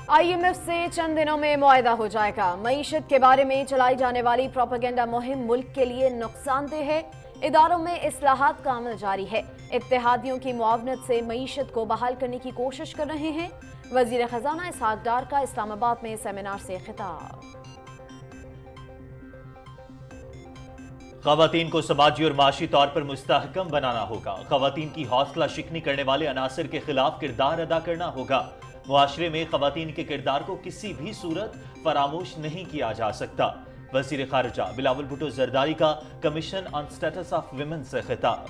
IMF से चंद दिनों में मुआहदा हो जाएगा। मईशत के बारे में चलाई जाने वाली प्रोपेगेंडा मुहिम मुल्क के लिए नुकसानदेह है। इदारों में इस्लाहात का अमल जारी है। इत्तेहादियों की मुआवनत से मईशत को बहाल करने की कोशिश कर रहे हैं। वजीर खजाना इसहाक डार का इस्लामाबाद में सेमिनार से खिताब। खवातीन को समाजी और माशी तौर पर मुस्तहकम बनाना होगा। खवातीन की हौसला शिकनी करने वाले अनासर के खिलाफ किरदार अदा करना होगा। मुआशरे में खवातीन के किरदार को किसी भी सूरत फरामोश नहीं किया जा सकता। वजीर खारजा बिलावल भुट्टो जरदारी का commission on status of women से खिताब।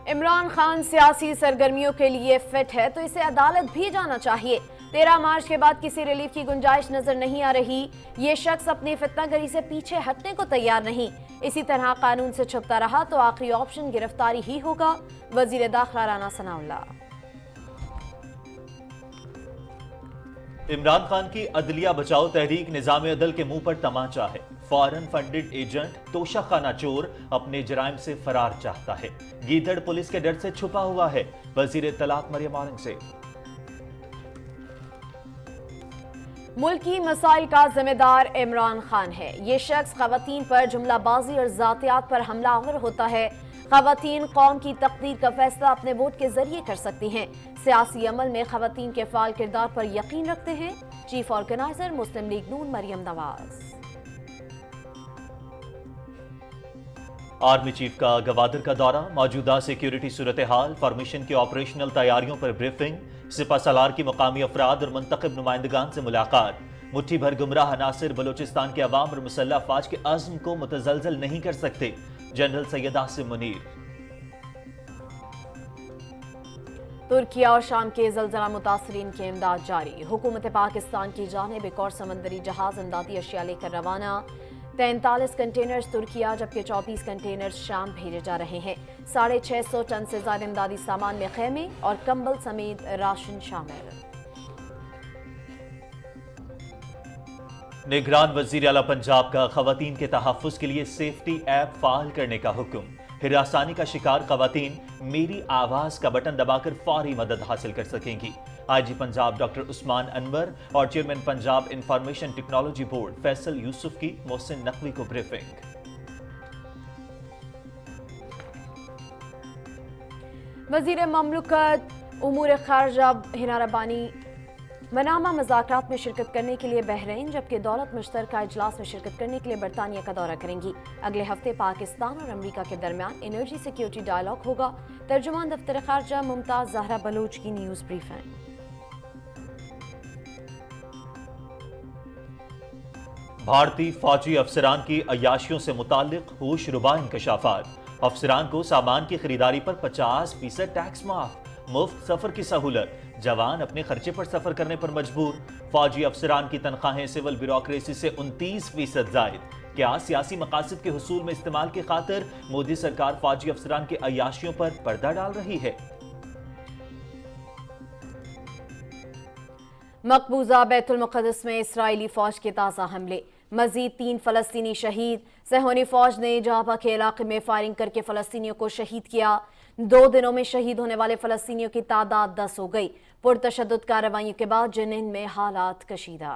इमरान खान सियासी सरगर्मियों के लिए फिट है तो इसे अदालत भी जाना चाहिए। 13 मार्च के बाद किसी रिलीफ की गुंजाइश नजर नहीं आ रही। ये शख्स अपनी फितनागरी से पीछे हटने को तैयार नहीं। इसी तरह कानून से छुपता रहा तो आखिरी ऑप्शन गिरफ्तारी ही होगा। वजीर दाखिला राना सनाउल्लाह। इमरान खान की अदलिया बचाओ तहरीक निजाम अदल के मुंह पर तमाचा है। फॉरेन फंडेड एजेंट तोशा खाना चोर अपने जराइम से फरार चाहता है। गीदड़ पुलिस के डर से छुपा हुआ है। वजीर तलाक मरियम औरंगजेब। मुल्की मसाइल का जिम्मेदार इमरान खान है। ये शख्स खवातीन पर जुमलाबाजी और जातियात पर हमलावर होता है। खवातीन कौम की तकदीर का फैसला अपने वोट के जरिए कर सकती हैं। सियासी अमल में खवातीन के फाल किरदार पर यकीन रखते हैं। चीफ ऑर्गेनाइजर मुस्लिम लीग नून मरियम नवाज। आर्मी चीफ का गवादर का दौरा, मौजूदा सिक्योरिटी सूरत हाल, फॉर्मेशन की ऑपरेशनल तैयारियों पर ब्रीफिंग, सिपा सलार की मकामी अफराद और मुंतखब नुमाइंदगान से मुलाकात। मुट्ठी भर गुमराह अनासिर बलोचिस्तान के अवाम और मुसल्लह अफवाज के अज़्म को मुतज़लज़ल नहीं कर सकते। जनरल सैयद आसिम मुनीर। तुर्किया और शाम के ज़लज़ला मुतासरीन की इमदाद जारी। हुकूमत पाकिस्तान की जानिब एक और समंदरी जहाज इमदादी अशिया लेकर रवाना। 43 कंटेनर्स तुर्किया जबकि 24 कंटेनर्स शाम भेजे जा रहे हैं। 650 टन से ज्यादा इमदादी सामान में खेमे और कंबल समेत राशन शामिल। निगरान वजीर आला पंजाब का खवातीन के तहफ़्फ़ुज़ के लिए सेफ्टी ऐप फाल करने का हुक्म। हिरासानी का शिकार खवातीन मेरी आवाज का बटन दबाकर फौरी मदद हासिल कर सकेंगी। IG पंजाब डॉक्टर उस्मान अनवर और chairman Punjab information technology board Faisal Yusuf की मोहसिन नकवी को ब्रीफिंग। वजीर ममलुकत उमूर खारजा हिना रब्बानी मनामा मज़ाकरात में शिरकत करने के लिए बहरीन जबकि दौलत मुश्तरका इजलास में शिरकत करने के लिए बरतानिया का दौरा करेंगी। अगले हफ्ते पाकिस्तान और अमरीका के दरमियान एनर्जी सिक्योरिटी डायलॉग होगा। तर्जुमान दफ्तर खारजा मुमताज जहरा बलोच की न्यूज़ ब्रीफिंग। भारतीय फौजी अफसरान की अय्याशियों से मुताल्लिक होशरुबा इंकशाफात। अफसरान को सामान की खरीदारी पर 50% टैक्स माफ। मुफ्त सफर की सहूलत। जवान अपने खर्चे पर सफर करने पर मजबूर। फौजी अफसरान की तनख्वाहें सिविल ब्यूरोक्रेसी से 29% जायद। क्या सियासी मकासद के हुसूल में इस्तेमाल की खातिर मोदी सरकार फौजी अफसरान के अय्याशियों पर पर्दा डाल रही है? मकबूजा बैतुल मुक़द्दस में इस्राइली फौज के ताज़ा हमले। मजीद 3 फलस्तीनी शहीद। सेहोनी फौज ने जाबा के इलाके में फायरिंग करके फलस्तीनियों को शहीद किया। 2 दिनों में शहीद होने वाले फलस्तीनियों की तादाद 10 हो गई। पुरतशद्दुद कार्रवाइयों के बाद जेनिन में हालात कशीदा।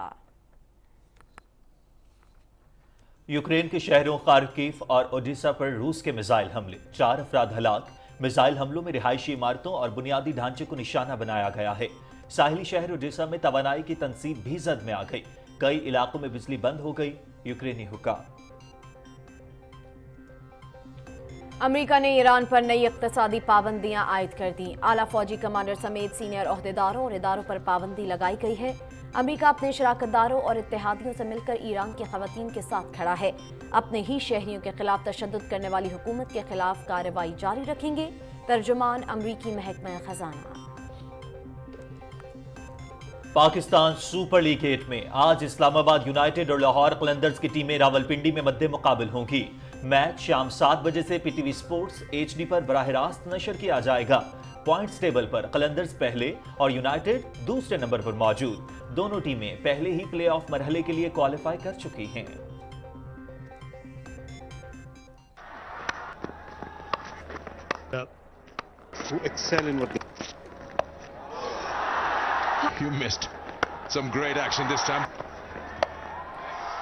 यूक्रेन के शहरों खार्किव और ओडिशा पर रूस के मिसाइल हमले। 4 अफराद हलाक। मिसाइल हमलों में रिहायशी इमारतों और बुनियादी ढांचे को निशाना बनाया गया है। साहिली शहर ओडिशा में तवानाई की तनसीब भी जद में आ गई। कई इलाकों में बिजली बंद हो गई। यूक्रेनी हुक्म। अमेरिका ने ईरान पर नई इक्तिसादी पाबंदियां आयद कर दी। आला फौजी कमांडर समेत सीनियर ओहदेदारों और इदारों पर पाबंदी लगाई गई है। अमेरिका अपने शराकतदारों और इत्तेहादियों से मिलकर ईरान की खवातीन के साथ खड़ा है। अपने ही शहरियों के खिलाफ तशद्दुद करने वाली हुकूमत के खिलाफ कार्रवाई जारी रखेंगे। तर्जुमान अमरीकी महकमा खजाना। पाकिस्तान सुपर लीग 8 में आज इस्लामाबाद यूनाइटेड और लाहौर कलंदर्स की टीमें रावलपिंडी में मद्दे मुकाबिल होंगी। मैच शाम 7 बजे से PTV स्पोर्ट्स HD पर बराह रास्त नशर किया जाएगा। पॉइंट्स टेबल पर कलंदर्स पहले और यूनाइटेड दूसरे नंबर पर मौजूद। दोनों टीमें पहले ही प्ले ऑफ मरहले के लिए क्वालिफाई कर चुकी हैं। who excel in what they You missed some great action this time.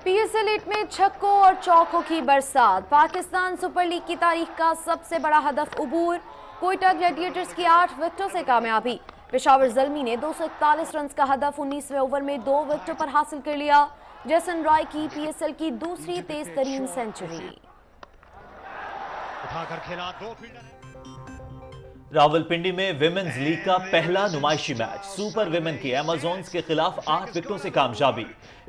PSL 8 में छक्कों और चौकों की बरसात। पाकिस्तान सुपर लीग की तारीख का सबसे बड़ा हदफ उबूर। कोयटा ग्लैडिएटर्स की 8 विकेटों से कामयाबी। पेशावर ज़ल्मी ने 241 रन का हदफ 19वें ओवर में 2 विकेटों पर हासिल कर लिया। जेसन रॉय की PSL की दूसरी तेज तरीन सेंचुरी। उठाकर खेला 2 फील्डर। रावलपिंडी में विमेंस लीग का पहला नुमाइशी मैच सुपर विमेन की अमेज़न्स के खिलाफ 8 विकेटों से कामयाबी।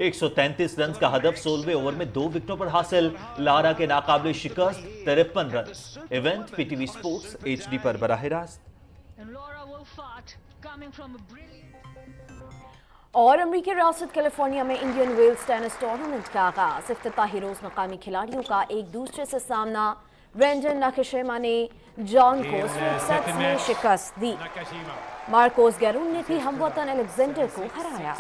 133 रन का हदफ 16वें ओवर में 2 विकेटों पर हासिल। लारा के नाकाबिले शिकस्त 53 run. Event PTV sports HD पर बराह रास्त। और अमेरिकी रियासत कैलिफोर्निया में इंडियन वेल्स टेनिस टूर्नामेंट का आगाज। इफ्तिताही रोज मकामी खिलाड़ियों का एक दूसरे से सामना। ब्रेंडन नाकाशिमा ने जॉन को स्ट्रेट सेट्स में शिकस्त दी। मार्कोस गैरून ने भी हमवतन अलेक्जेंडर को हराया।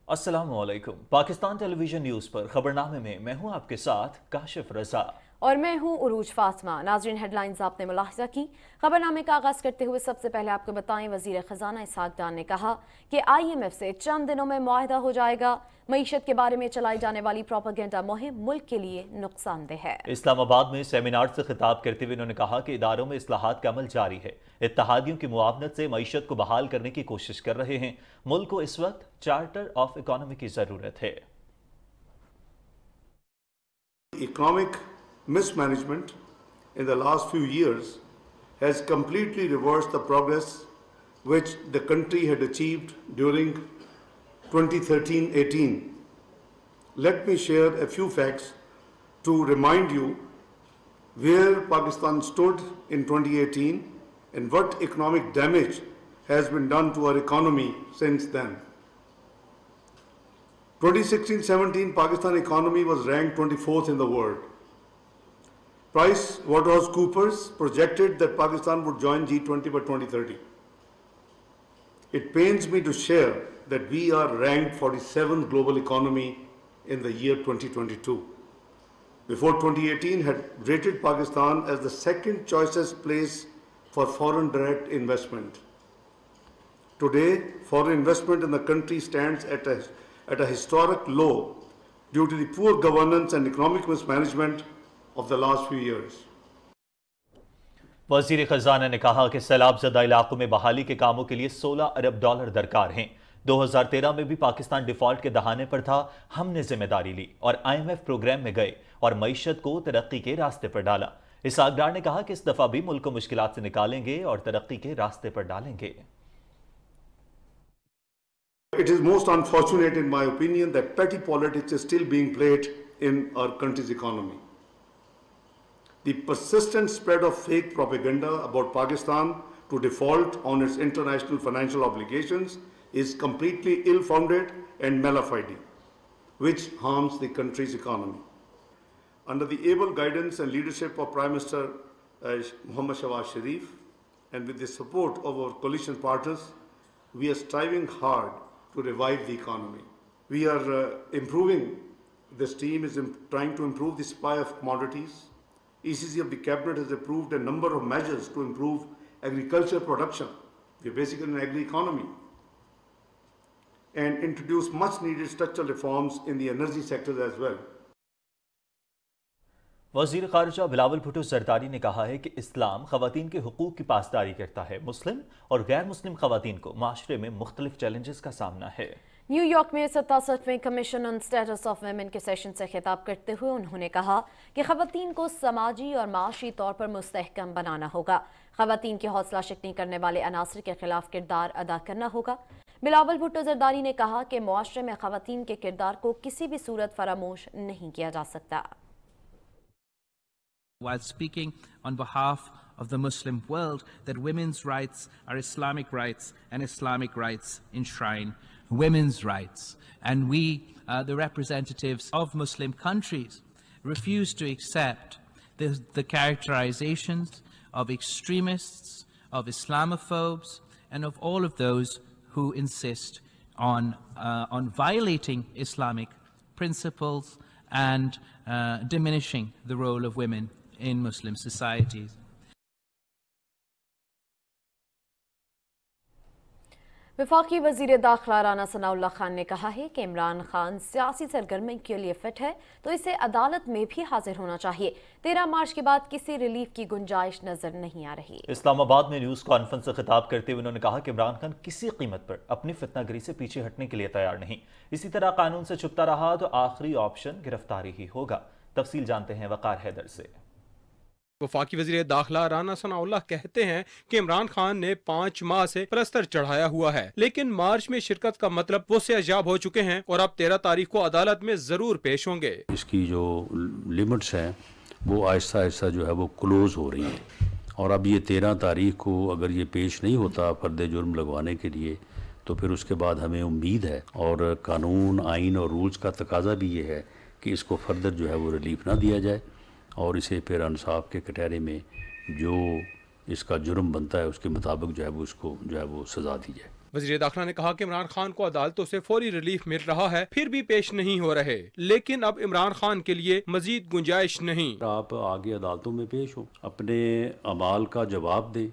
अस्सलामुअलैकुम। पाकिस्तान टेलीविजन न्यूज़ पर खबरनामे में मैं हूं आपके साथ काशिफ रजा और मैं हूं उरूज फातिमा। नाज़रीन, हेडलाइंस आपने मुलाहिजा की। खबरनामे का आगाज करते हुए सबसे पहले आपको बताएं, वजीर खजाना इसहाक डार ने कहा कि IMF से चंद दिनों में मुआहदा हो जाएगा। मईशत के बारे में चलाई जाने वाली प्रोपेगेंडा मुहिम मुल्क के लिए नुकसानदेह है। इस्लामाबाद में सेमिनार से खिताब करते हुए उन्होंने कहा कि इदारों में इस्लाहात का अमल जारी है। इत्तेहादियों की मुआवनत से मईशत को बहाल करने की कोशिश कर रहे हैं। मुल्क को इस वक्त चार्टर ऑफ इकोनॉमी की जरूरत है। Economic mismanagement in the last few years has completely reversed the progress which the country had achieved during 2013-18. Let me share a few facts to remind you where Pakistan stood in 2018 and what economic damage has been done to our economy since then. 2016-17 Pakistan economy was ranked 24th in the world. PricewaterhouseCoopers projected that Pakistan would join G20 by 2030. It pains me to share that we are ranked 47th global economy in the year 2022. Before 2018 had rated Pakistan as the second choicest place for foreign direct investment. Today, foreign investment in the country stands at a historic low due to the poor governance and economic mismanagement of the last few years. वजीर खजाना ने कहा कि सैलाब ज़दा इलाकों में बहाली के कामों के लिए $16 अरब दरकार हैं। 2013 में भी पाकिस्तान डिफॉल्ट के दहाने पर था। हमने जिम्मेदारी ली और IMF प्रोग्राम में गए और मईशत को तरक्की के रास्ते पर डाला। इसहाक डार ने कहा कि इस दफा भी मुल्क को मुश्किलात से निकालेंगे और तरक्की के रास्ते पर डालेंगे। It is most unfortunate in my opinion that petty politics is still being played in our country's economy. The persistent spread of fake propaganda about Pakistan to default on its international financial obligations is completely ill-founded and malafide, which harms the country's economy. Under the able guidance and leadership of Prime Minister Mohammad Shahbaz Sharif and with the support of our coalition partners, we are striving hard to revive the economy. We are improving, this team is trying to improve the supply of commodities. ECC of the Cabinet has approved a number of measures to improve agriculture production. We are basically an agri-economy. And introduce much needed structural reforms in the energy sector as well. वज़ीर ख़ारिजा बिलावल भुट्टो ज़रदारी ने कहा है कि इस्लाम ख़वातीन के हुकूक़ की पासदारी करता है। मुस्लिम और गैर मुस्लिम ख़वातीन को माशरे में मुख्तलिफ चैलेंजेस का सामना है। न्यूयॉर्क में 67वें commission on status of women के सेशन से खिताब करते हुए उन्होंने कहा कि ख़वातीन को समाजी और माशी तौर पर मुस्तहकम बनाना होगा। ख़वातीन की हौसला शिकनी करने वाले अनासर के खिलाफ किरदार अदा करना होगा। बिलावल भुट्टो ज़रदारी ने कहा कि मुआशरे में ख़वातीन के किरदार को किसी भी सूरत फरामोश नहीं किया जा सकता। While speaking on behalf of the Muslim world, that women's rights are Islamic rights and Islamic rights enshrine women's rights. And we, the representatives of Muslim countries, refuse to accept the characterizations of extremists, of Islamophobes, and of all of those who insist on violating Islamic principles and diminishing the role of women in Muslim societies. वफाकी वज़ीर दाखिला राना सनाउल्लाह खान ने कहा है कि इमरान खान सियासी सरगर्मी के लिए फिट है तो इसे अदालत में भी हाजिर होना चाहिए। 13 मार्च के बाद किसी रिलीफ की गुंजाइश नजर नहीं आ रही। इस्लामाबाद में न्यूज़ कॉन्फ्रेंस से खिताब करते हुए उन्होंने कहा कि इमरान खान किसी कीमत पर अपनी फितनागिरी से पीछे हटने के लिए तैयार नहीं। इसी तरह कानून से छुपता रहा तो आखिरी ऑप्शन गिरफ्तारी ही होगा। तफसील जानते हैं वकार हैदर से। वफाकी वज़ीर दाखिला राना सनाउल्लाह कहते हैं कि इमरान खान ने 5 माह से प्लस्तर चढ़ाया हुआ है, लेकिन मार्च में शिरकत का मतलब वो सेहजाब हो चुके हैं और अब 13 तारीख को अदालत में जरूर पेश होंगे। इसकी जो लिमिट्स हैं वो आहिस्ता आहिस्ता जो है वो क्लोज हो रही हैं और अब ये 13 तारीख को अगर ये पेश नहीं होता फर्द जुर्म लगवाने के लिए तो फिर उसके बाद हमें उम्मीद है और कानून आइन और रूल्स का तकाजा भी ये है कि इसको फर्दर जो है वो रिलीफ ना दिया जाए और इसे फिर इंसाफ के कटहरे में जो इसका जुर्म बनता है उसके मुताबिक जो है वो उसको जो है वो सजा दी जाए। वज़ीर दाखिला ने कहा कि इमरान खान को अदालतों से फौरी रिलीफ मिल रहा है, फिर भी पेश नहीं हो रहे, लेकिन अब इमरान खान के लिए मजीद गुंजाइश नहीं। आप आगे अदालतों में पेश हो, अपने अमाल का जवाब दें,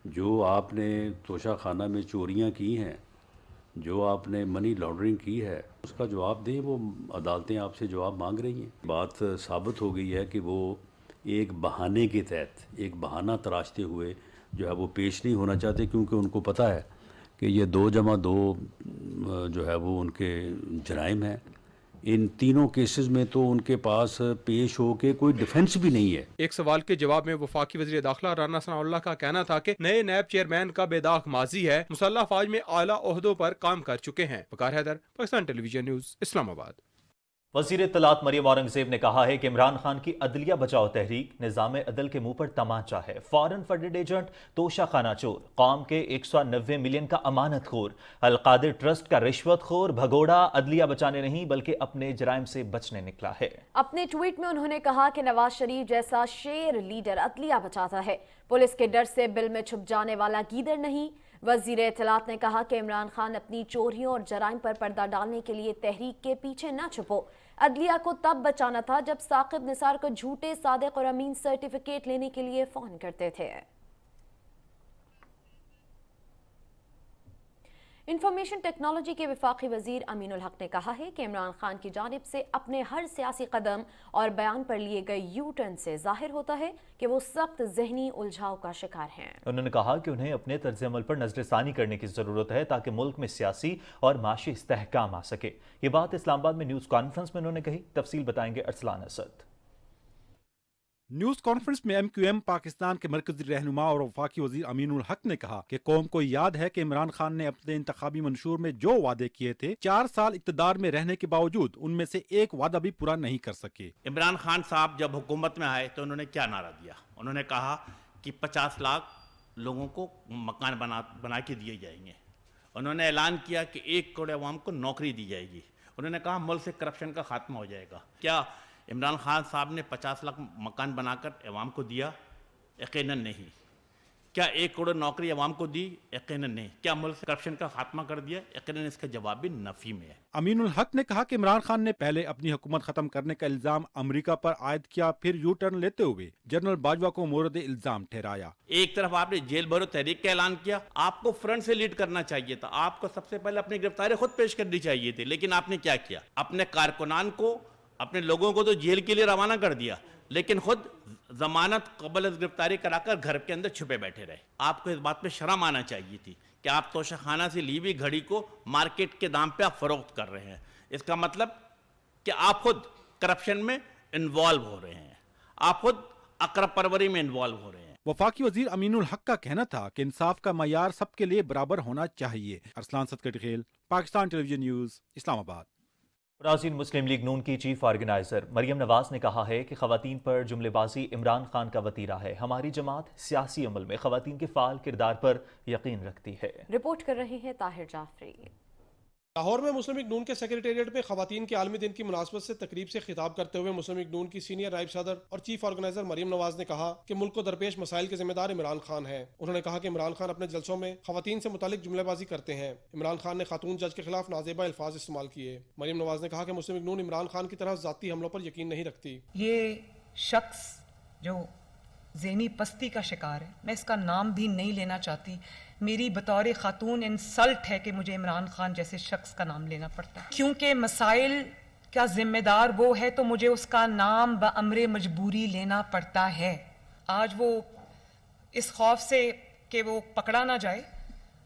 जो आपने तोशा खाना में चोरियाँ की हैं, जो आपने मनी लॉन्ड्रिंग की है उसका जवाब दें। वो अदालतें आपसे जवाब मांग रही हैं। बात साबित हो गई है कि वो एक बहाने के तहत एक बहाना तराशते हुए जो है वो पेश नहीं होना चाहते क्योंकि उनको पता है कि ये 2+2 जो है वो उनके जराइम हैं। इन तीनों केसेस में तो उनके पास पेश हो के कोई डिफेंस भी नहीं है। एक सवाल के जवाब में वफाकी वज़ीर दाखिला राना सनाउल्लाह का कहना था कि नए नैब चेयरमैन का बेदाग माजी है, मुसल्लह फौज में आला ओहदों पर काम कर चुके हैं। वकार हैदर, पाकिस्तान टेलीविजन न्यूज़, इस्लामाबाद। वज़ीर इत्तलात मरियम औरंगज़ेब ने कहा है कि इमरान खान की अदलिया बचाओ तहरीक निज़ाम अदल के मुंह पर तमाचा है। फॉरेन फंडेड एजेंट, तोशा खाना चोर, कौम के 190 मिलियन का अमानत खोर, अलकादिर ट्रस्ट का रिश्वत खोर भगोड़ा अदलिया बचाने नहीं बल्कि अपने जराइम से बचने निकला है। अपने ट्वीट में उन्होंने कहा कि नवाज शरीफ जैसा शेर लीडर अदलिया बचाता है, पुलिस के डर से बिल में छुप जाने वाला गीदड़ नहीं। वज़ीर इत्तलात ने कहा कि इमरान खान अपनी चोरियों और जराइम पर पर्दा डालने के लिए तहरीक के पीछे न छुपो। अदलिया को तब बचाना था जब साकिब निसार को झूठे सादिक और अमीन सर्टिफिकेट लेने के लिए फोन करते थे। इंफॉर्मेशन टेक्नोलॉजी के वफाकी वजीर अमीनुल हक ने कहा है कि इमरान खान की जानिब से अपने हर सियासी कदम और बयान पर लिए गए यू टर्न से जाहिर होता है कि वो सख्त जहनी उलझाव का शिकार हैं। उन्होंने कहा कि उन्हें अपने तर्ज अमल पर नजरसानी करने की जरूरत है ताकि मुल्क में सियासी और माशी इस्तेहकाम आ सके। ये बात इस्लामाबाद में न्यूज़ कॉन्फ्रेंस में उन्होंने कही। तफसील बताएंगे अरसलान असद। न्यूज़ कॉन्फ्रेंस में MQM पाकिस्तान के मरकजी रहनुमा और वफाकी वजीर अमीनुल हक ने कहा कि कौम को याद है कि इमरान खान ने अपने इंतखाबी मंशूर में जो वादे किए थे 4 साल इक़्तिदार में रहने के बावजूद उनमें से एक वादा भी पूरा नहीं कर सके। इमरान खान साहब जब हुकूमत में आए तो उन्होंने क्या नारा दिया? उन्होंने कहा कि 50 लाख लोगों को मकान बना के दिए जाएंगे। उन्होंने ऐलान किया कि 1 करोड़ अवाम को नौकरी दी जाएगी। उन्होंने कहा मुल्क से करप्शन का खात्मा हो जाएगा। क्या इमरान खान साहब ने 50 लाख मकान बनाकर अवाम को दिया? यकीनन नहीं। क्या 1 करोड़ नौकरी अवाम को दी? यकीनन नहीं। क्या मुल्क से करप्शन का खात्मा कर दिया? यकीनन इसका जवाब भी नफी में है। अमीनुल हक ने कहा कि इमरान खान ने पहले अपनी हुकूमत खत्म करने का इल्जाम अमेरिका पर आयद किया, फिर यू टर्न लेते हुए जनरल बाजवा को मोरद इल्जाम ठहराया। एक तरफ आपने जेल भरो तहरीक का ऐलान किया, आपको फ्रंट से लीड करना चाहिए था। आपको सबसे पहले अपनी गिरफ्तारी खुद पेश करनी चाहिए थी, लेकिन आपने क्या किया? अपने कारकुनान को, अपने लोगों को तो जेल के लिए रवाना कर दिया, लेकिन खुद जमानत कबल गिरफ्तारी कराकर घर के अंदर छुपे बैठे रहे। आपको इस बात पे शर्म आना चाहिए थी कि आप तोशाखाना से ली हुई घड़ी को मार्केट के दाम पे आप फरोख्त कर रहे हैं। इसका मतलब कि आप खुद करप्शन में इन्वॉल्व हो रहे हैं, आप खुद अकरब परवरी में इन्वॉल्व हो रहे हैं। वफाकी वजीर अमीनुल हक का कहना था कि इंसाफ का मयार सबके लिए बराबर होना चाहिए। Arsalan Sadkatkhel, Pakistan television news, Islamabad. ब्राज़ील मुस्लिम लीग नून की चीफ ऑर्गेनाइजर मरियम नवाज ने कहा है कि खवातीन पर जुमलेबाजी इमरान खान का वतीरा है। हमारी जमात सियासी अमल में खवातीन के फाल किरदार पर यकीन रखती है। रिपोर्ट कर रहे हैं ताहिर जाफरी। لاہور میں مسلم لیگ نون کے سیکریٹریٹ میں خواتین کے عالمی دن کی مناسبت سے تقریب سے خطاب کرتے ہوئے مسلم لیگ نون کی سینئر نائب صدر اور چیف آرگنائزر مریم نواز نے کہا کہ ملک کو درپیش مسائل کے ذمہ دار عمران خان ہیں۔ انہوں نے کہا کہ عمران خان اپنے جلسوں میں خواتین سے متعلق جملے بازی کرتے ہیں۔ عمران خان نے خاتون جج کے خلاف نازیبہ الفاظ استعمال کیے۔ مریم نواز نے کہا کہ مسلم لیگ نون عمران خان کی طرح ذاتی حملوں پر یقین نہیں رکھتی۔ یہ شخص جو ذہنی پستی کا شکار ہے، میں اس کا نام بھی نہیں لینا چاہتی، میری بطور خاتون انسلٹ ہے کہ مجھے عمران خان جیسے شخص کا نام لینا پڑتا ہے، کیونکہ مسائل کا ذمہ دار وہ ہے تو مجھے اس کا نام بامر مجبوری لینا پڑتا ہے۔ آج وہ اس خوف سے کہ وہ پکڑا نہ جائے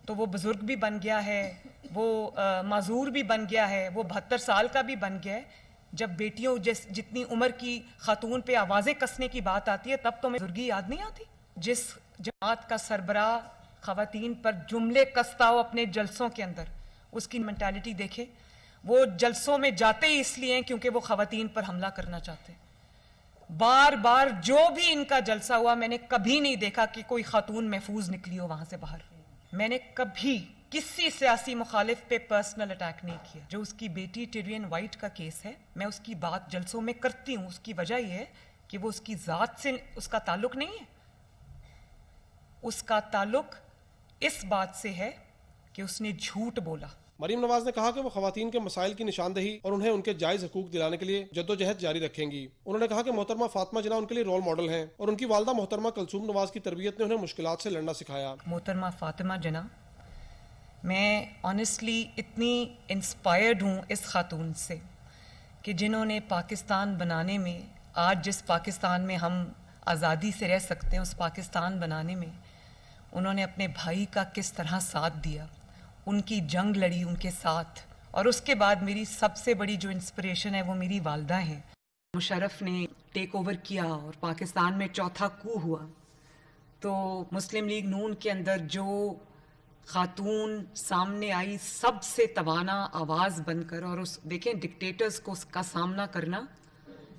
تو وہ بزرگ بھی بن گیا ہے، وہ معذور بھی بن گیا ہے، وہ 72 سال کا بھی بن گیا ہے۔ جب بیٹیوں جتنی عمر کی خاتون پہ آوازیں کسنے کی بات آتی ہے تب تو میں بزرگی یاد نہیں آتی۔ جس جماعت کا سربراہ خواتین پر جملے کستا ہو اپنے جلسوں کے اندر، اس کی مینٹالٹی دیکھیں۔ وہ جلسوں میں جاتے ہی اس لیے ہیں کیونکہ وہ خواتین پر حملہ کرنا چاہتے ہیں۔ بار بار جو بھی ان کا جلسہ ہوا میں نے کبھی نہیں دیکھا کہ کوئی خاتون محفوظ نکلی ہو وہاں سے باہر۔ میں نے کبھی کسی سیاسی مخالف پہ پرسنل اٹیک نہیں کیا۔ جو اس کی بیٹی ٹیرین وائٹ کا کیس ہے، میں اس کی بات جلسوں میں کرتی ہوں، اس کی وجہ یہ ہے کہ وہ اس کی ذات سے اس کا تعلق نہیں ہے، اس کا تعلق اس بات سے ہے کہ اس نے جھوٹ بولا۔ مریم نواز نے کہا کہ وہ خواتین کے مسائل کی نشاندہی اور انہیں ان کے جائز حقوق دلانے کے لیے جدوجہد جاری رکھیں گی۔ انہوں نے کہا کہ محترمہ فاطمہ جناح ان کے لیے رول ماڈل ہیں اور ان کی والدہ محترمہ کلثوم نواز کی تربیت نے انہیں مشکلات سے لڑنا سکھایا۔ محترمہ فاطمہ جناح، میں آنیسٹلی اتنی انسپائرڈ ہوں اس خاتون سے کہ جنہوں نے پاکستان بنانے میں، آج جس پاکستان میں ہم آزادی سے رہ سکتے ہیں، اس پاکستان بنانے میں انہوں نے اپنے بھائی کا کس طرح ساتھ دیا، ان کی جنگ لڑی ان کے ساتھ، اور اس کے بعد میری سب سے بڑی جو انسپریشن ہے وہ میری والدہ ہیں۔ مشرف نے ٹیک اوور کیا اور پاکستان میں چوتھا کو ہوا تو مسلم لیگ نون کے اندر جو خاتون سامنے آئی سب سے توانا آواز بن کر، اور اس دیکھیں ڈکٹیٹرز کو اس کا سامنا کرنا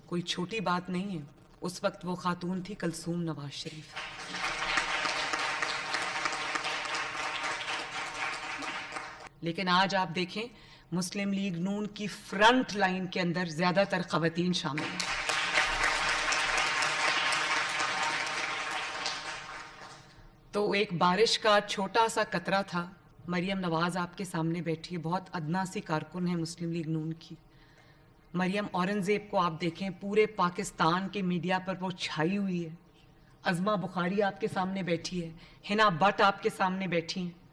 کوئی چھوٹی بات نہیں ہے۔ اس وقت وہ خاتون تھی کلثوم نواز شریف۔ لیکن آج آپ دیکھیں مسلم لیگ نون کی فرنٹ لائن کے اندر زیادہ تر خواتین شامل ہیں۔ تو ایک بارش کا چھوٹا سا قطرہ تھا۔ مریم نواز آپ کے سامنے بیٹھی ہے، بہت ادنا سی کارکن ہے مسلم لیگ نون کی۔ مریم اورنگزیب کو آپ دیکھیں، پورے پاکستان کے میڈیا پر وہ چھائی ہوئی ہے۔ عظمہ بخاری آپ کے سامنے بیٹھی ہے، حنا بٹ آپ کے سامنے بیٹھی ہیں،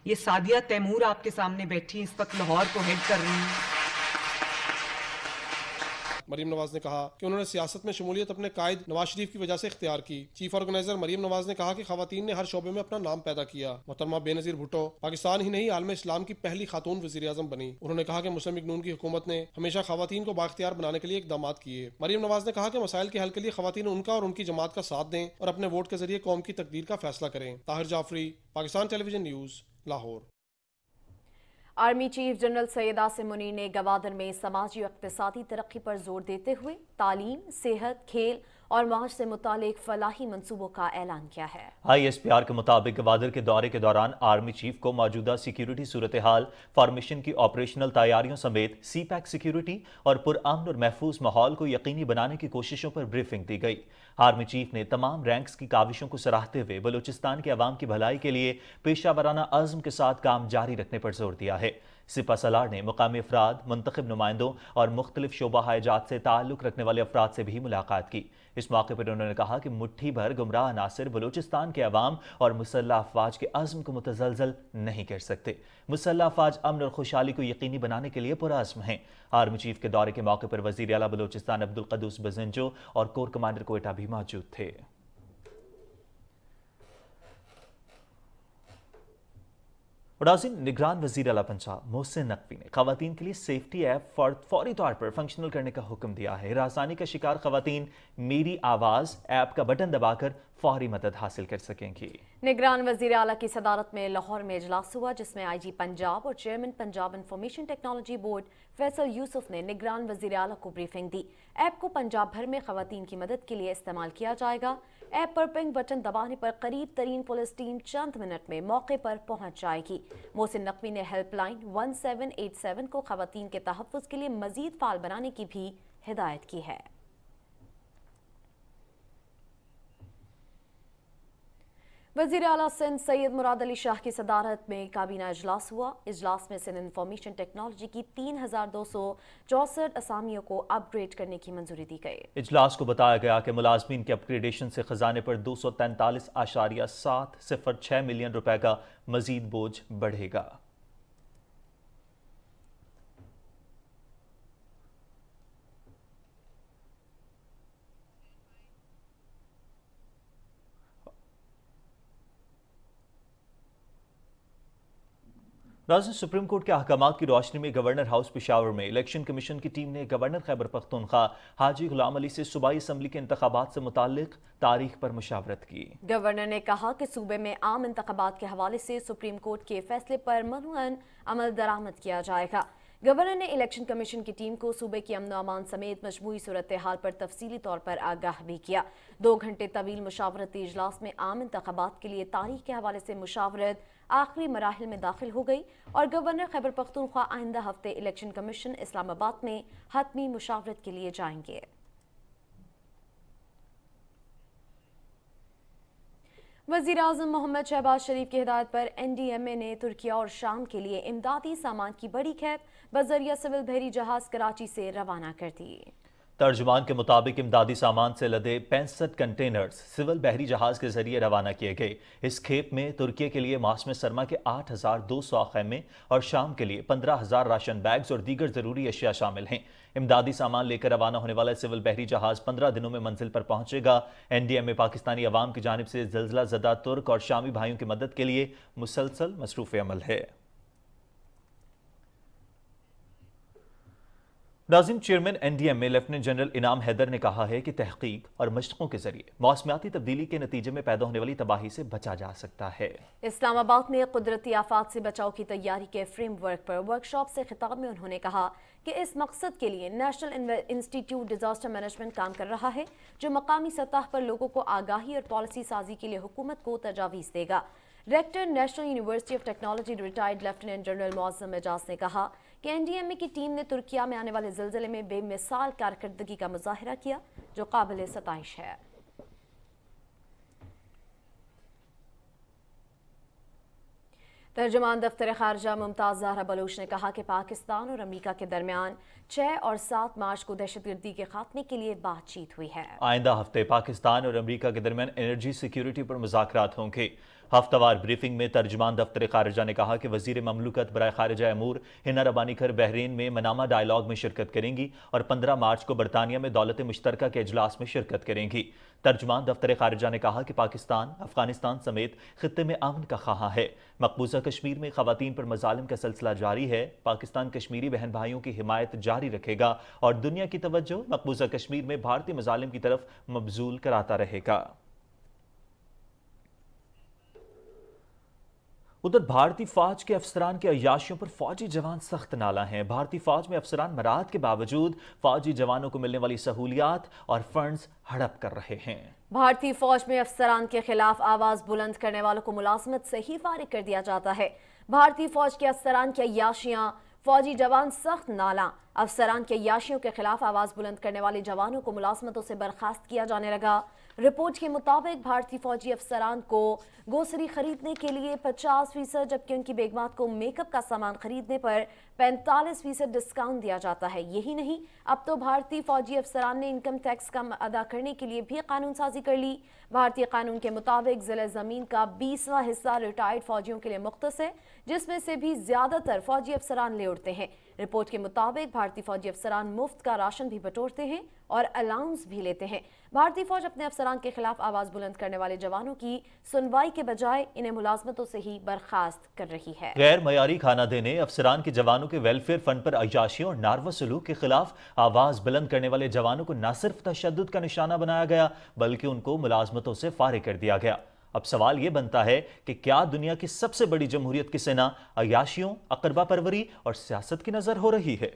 یہ سعدیہ تیمور آپ کے سامنے بیٹھی ہیں، اس وقت لاہور کو ہیڈ کر رہی ہیں۔ مریم نواز نے کہا کہ انہوں نے سیاست میں شمولیت اپنے قائد نواز شریف کی وجہ سے اختیار کی۔ چیف آرگنائزر مریم نواز نے کہا کہ خواتین نے ہر شعبے میں اپنا نام پیدا کیا۔ محترمہ بے نظیر بھٹو پاکستان ہی نہیں عالم اسلام کی پہلی خاتون وزیر اعظم بنی۔ انہوں نے کہا کہ مسلم لیگ نون کی حکومت نے ہمیشہ خواتین کو بااختیار بنانے کے لیے اقدامات کیے۔ مریم نواز نے کہا کہ مسائل کے حل کے لیے خواتین ان کا اور ان کی جماعت کا ساتھ دیں اور اپنے ووٹ کے ذریعے قوم کی تقدیر کا فیصلہ کریں۔ Tahir Jafri, Pakistan television news, Lahore. Army chief general Syed Asim Munir نے گوادر میں سماجی و اقتصادی ترقی پر زور دیتے ہوئے تعلیم، صحت، کھیل اور معاش سے متعلق فلاحی منصوبوں کا اعلان کیا ہے۔ ISPR کے مطابق گوادر کے دورے کے دوران آرمی چیف کو موجودہ سیکیورٹی صورتحال، فارمیشن کی آپریشنل تیاریوں سمیت سی پیک سیکیورٹی اور پرامن اور محفوظ ماحول کو یقینی بنانے کی کوششوں پر بریفنگ دی گئی۔ آرمی چیف نے تمام رینکس کی کاوشوں کو سراہتے ہوئے بلوچستان کے عوام کی بھلائی کے لیے پیشہ ورانہ عزم کے ساتھ کام جاری رکھنے پر زور دیا ہے۔ سپہ سالار نے مقامی افراد، منتخب نمائندوں اور مختلف شعبہ جات سے تعلق رکھنے والے افراد سے بھی ملاقات کی۔ اس موقع پر انہوں نے کہا کہ مٹھی بھر گمراہ عناصر بلوچستان کے عوام اور مسلح افواج کے عزم کو متزلزل نہیں کر سکتے۔ مسلح افواج امن اور خوشحالی کو یقینی بنانے کے لیے پرعزم ہیں۔ آرمی چیف کے دورے کے موقع پر وزیر اعلیٰ بلوچستان عبدالقدوس بزنجو اور کور کمانڈر کوئٹہ بھی موجود تھے۔ ناظرین، نگران وزیر اعلیٰ پنجاب محسن نقوی نے خواتین کے لیے سیفٹی ایپ فوری طور پر فنکشنل کرنے کا حکم دیا ہے۔ ہراسانی کا شکار خواتین میری آواز ایپ کا بٹن دبا کر फौरी मदद हासिल कर सकेंगी। निगरान वजीर आला की सदारत में लाहौर में इजलास हुआ, जिसमें IG पंजाब और chairman Punjab information technology board Faisal Yusuf ने निगरान वजीर आला को ब्रीफिंग दी। ऐप को पंजाब भर में खवातीन की मदद के लिए इस्तेमाल किया जाएगा। ऐप पर पिंक बटन दबाने पर करीब तरीन पुलिस टीम चंद मिनट में मौके पर पहुंच जाएगी। मोहसिन नकवी ने हेल्पलाइन 1787 को खवातीन के तहफ़्फ़ुज़ के लिए मजीद फाल बनाने की भी हिदायत की है। वज़ीर आला सिंध सैयद मुराद अली शाह की सदारत में काबीना इजलास हुआ। इजलास में सिंध इंफॉर्मेशन टेक्नोलॉजी की 3264 असामियों को अपग्रेड करने की मंजूरी दी गई। इजलास को बताया गया कि मुलाजमीन के अपग्रेडेशन से खजाने पर 243.706 मिलियन रुपए का मजीद बोझ बढ़ेगा। नाज़रीन, सुप्रीम कोर्ट के अहकामात की रोशनी में गवर्नर हाउस पेशावर में इलेक्शन कमीशन की टीम ने गवर्नर खैबर पख्तूनख्वा हाजी गुलाम अली से सूबाई असम्बली के इंतखाबात से मुताल्लिक तारीख पर मुशावरत की। गवर्नर ने कहा कि सूबे में आम इंतखाबात के हवाले से सुप्रीम कोर्ट के फैसले पर मनूअन अमल दरामद किया जाएगा। गवर्नर ने इलेक्शन कमीशन की टीम को सूबे की अमन अमान समेत मजमूई सूरत हाल पर तफसीली तौर पर आगाह भी किया। 2 घंटे तवील मुशावरती इजलास में आम इंतखाबात के लिए तारीख के हवाले से मुशावरत आखिरी मराहिल में दाखिल हो गई और गवर्नर खैबर पख्तूनख्वा आइंदा हफ्ते इलेक्शन कमीशन इस्लामाबाद में हतमी मुशावरत के लिए जाएंगे। वज़ीर आज़म मोहम्मद शहबाज शरीफ की हिदायत पर NDMA ने तुर्किया और शाम के लिए इमदादी सामान की बड़ी खेप बजरिया सिविल बहरी जहाज कराची से रवाना कर दी। तर्जुमान के मुताबिक इमदादी सामान से लदे 65 कंटेनर्स सिविल बहरी जहाज के जरिए रवाना किए गए। इस खेप में तुर्की के लिए मौसम सरमा के 8,200 खैमे और शाम के लिए 15,000 राशन बैग्स और दीगर जरूरी अशिया शामिल हैं। इमदादी सामान लेकर रवाना होने वाला सिविल बहरी जहाज 15 दिनों में मंजिल पर पहुंचेगा। NDMA पाकिस्तानी अवाम की जानिब से ज़िलज़िला ज़दा तुर्क और शामी भाइयों की मदद के लिए मुसलसल मसरूफ़ अमल है। Nazim, chairman NDMA lieutenant general इनाम हैदर ने कहा है कि तहकीक और मशक़ों के जरिए मौसमियाती तब्दीली के नतीजे में पैदा होने वाली तबाही से बचा जा सकता है। इस्लामाबाद में कुदरती आफात से बचाव की तैयारी के फ्रेमवर्क पर वर्कशॉप से खिताब में उन्होंने कहा कि इस मकसद के लिए नेशनल इंस्टीट्यूट डिजास्टर मैनेजमेंट काम कर रहा है, जो मकामी सतह पर लोगों को आगाही और पॉलिसी साजी के लिए हुकूमत को तजावीज़ देगा। Rector national university of technology retired lieutenant general Moazzam Ejaz ने कहा कि NDMA की टीम ने तुर्किया में आने वाले ज़िलज़िले में बेमिसाल कारकर्दगी का मुजाहिरा किया, जो काबिल सताइश है। तर्जुमान दफ्तर खारजा मुमताज़ ज़हरा बलूच ने कहा कि पाकिस्तान और अमेरिका के दरमियान 6 और 7 मार्च को दहशतगर्दी के खात्मे के लिए बातचीत हुई है। आइंदा हफ्ते पाकिस्तान और अमेरिका के दरमियान एनर्जी सिक्योरिटी पर मुज़ाकरात होंगे। हफ्तावार ब्रीफिंग में तर्जुमान दफ्तर खारजा ने कहा कि वजीर ममलूकत बराए खारिजा अमूर हिना रबानी खर बहरीन में मनामा डायलॉग में शिरकत करेंगी और 15 मार्च को बरतानिया में दौलत मुश्तरका के इजलास में शिरकत करेंगी। तर्जुमान दफ्तर खारिजा ने कहा कि पाकिस्तान अफगानिस्तान समेत खित्ते में अमन का ख्वाह है। मकबूजा कश्मीर में खवातीन पर मजालिम का सिलसिला जारी है। पाकिस्तान कश्मीरी बहन भाइयों की हिमायत जारी रखेगा और दुनिया की तवज्जो मकबूजा कश्मीर में भारतीय मजालिम की तरफ मबजूल कराता रहेगा। उधर भारतीय फौज के अफसरान के अय्याशियों पर फौजी जवान सख्त नाला हैं। भारतीय फौज में अफसरान मराद के बावजूद फौजी जवानों को मिलने वाली सहूलियात और फंड्स हड़प कर रहे हैं। भारतीय फौज में अफसरान के खिलाफ आवाज बुलंद करने वालों को मुलाजमत से ही फारिग कर दिया जाता है। भारतीय फौज के अफसरान की अय्याशियां, फौजी जवान सख्त नाला। अफसरान के अय्याशियों के खिलाफ आवाज बुलंद करने वाले जवानों को मुलाजमतों से बर्खास्त किया जाने लगा। रिपोर्ट के मुताबिक भारतीय फौजी अफसरान को गोसरी खरीदने के लिए 50%, जबकि उनकी बेगमात को मेकअप का सामान खरीदने पर 45% डिस्काउंट दिया जाता है। यही नहीं, अब तो भारतीय फौजी अफसरान ने इनकम टैक्स कम अदा करने के लिए भी कानून साजी कर ली। भारतीय कानून के मुताबिक जिले जमीन का 20वां हिस्सा रिटायर्ड फौजियों के लिए मुख्तस है, जिसमें से भी ज्यादातर फौजी अफसरान ले उठते हैं। रिपोर्ट के मुताबिक भारतीय फौजी अफसरान मुफ्त का राशन भी बटोरते हैं और अलाउंस भी लेते हैं। भारतीय फौज अपने अफसरान के खिलाफ आवाज बुलंद करने वाले जवानों की सुनवाई के बजाय इन्हें मुलाजमतों से ही बर्खास्त कर रही है। गैर मयारी खाना देने, अफसरान के जवानों के वेलफेयर फंड पर अय्याशियों और नारवा सलूक के खिलाफ आवाज बुलंद करने वाले जवानों को न सिर्फ तशद्दुद का निशाना बनाया गया बल्कि उनको मुलाजमतों से फारिग कर दिया गया। अब सवाल यह बनता है कि क्या दुनिया की सबसे बड़ी जमहूरियत की सेना अय्याशियों, अकरबा परवरी और सियासत की नजर हो रही है?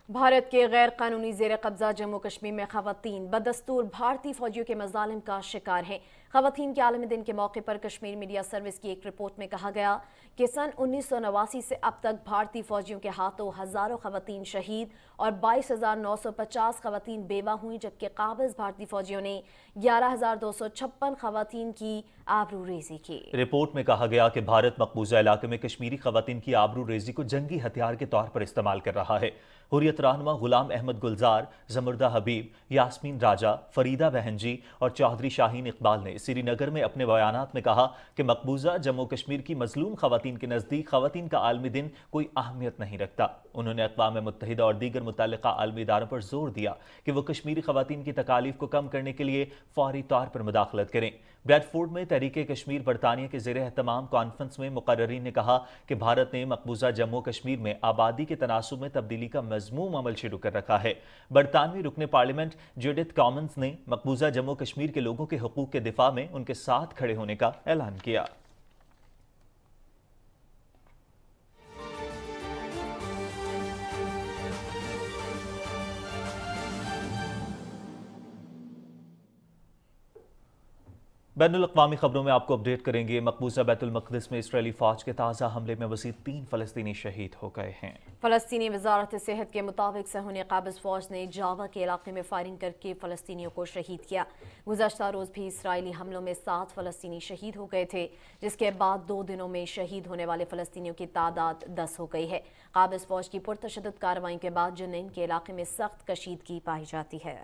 भारत के गैर कानूनी जेर कब्जा जम्मू कश्मीर में खवातीन बदस्तूर भारतीय फौजियों के मजालिम का शिकार हैं। खवातीन के आलमी दिन के मौके पर कश्मीर मीडिया सर्विस की एक रिपोर्ट में कहा गया कि सन 1989 से अब तक भारतीय फौजियों के हाथों हजारों खवातीन शहीद और 22,950 खवातीन बेवा हुई, जबकि काबिज भारतीय फौजियों ने 11,256 खवातीन की आबरू रेजी की। रिपोर्ट में कहा गया कि भारत मकबूजा इलाके में कश्मीरी खवातीन की आबरू रेजी को जंगी हथियार के तौर पर इस्तेमाल कर रहा है। हुर्रियत रहनुमा गुलाम अहमद गुलजार, जमुर्दा हबीब, यास्मीन राजा, फरीदा बहनजी और चौधरी शाहीन इकबाल ने श्रीनगर में अपने बयानात में कहा कि मकबूजा जम्मू कश्मीर की मजलूम खवातीन के नजदीक खवातीन का आलमी दिन कोई अहमियत नहीं रखता। उन्होंने अक़वाम मुत्तहिदा और दीगर मुतल्लिका आलमी इदारों पर जोर दिया कि वो कश्मीरी खवातीन की तकालीफ को कम करने के लिए फौरी तौर पर मुदाखलत करें। ब्रैडफोर्ड में तहरीके कश्मीर बरतानिया के ज़ेरे एहतमाम कॉन्फ्रेंस में मुकर्ररीन ने कहा कि भारत ने मकबूजा जम्मू कश्मीर में आबादी के तनासुब में तब्दीली का मज़मूम अमल शुरू कर रखा है। बरतानवी रुकने पार्लियामेंट जूडिथ कॉमन्स ने मकबूजा जम्मू कश्मीर के लोगों के हुकूक के दिफा में उनके साथ खड़े होने का ऐलान किया। बैनुल अक़वामी खबरों में आपको अपडेट करेंगे। मकबूजा बैतुल मक़दिस में इस्राएली फ़ौज के ताज़ा हमले में मज़ीद 3 फ़लस्तीनी शहीद हो गए हैं। फ़लस्तीनी वज़ारत सेहत के मुताबिक सहून क़ाबिज़ फ़ौज ने जावा के इलाके में फायरिंग करके फ़लस्तीनियों को शहीद किया। गुज़श्ता रोज़ भी इसराइली हमलों में 7 फ़लस्तीनी शहीद हो गए थे, जिसके बाद 2 दिनों में शहीद होने वाले फ़लस्तीनियों की तादाद 10 हो गई है। क़ाबिज़ फ़ौज की पुरतशद्दुद कार्रवाई के बाद जुनैन के इलाके में सख्त कशीदगी पाई जाती है।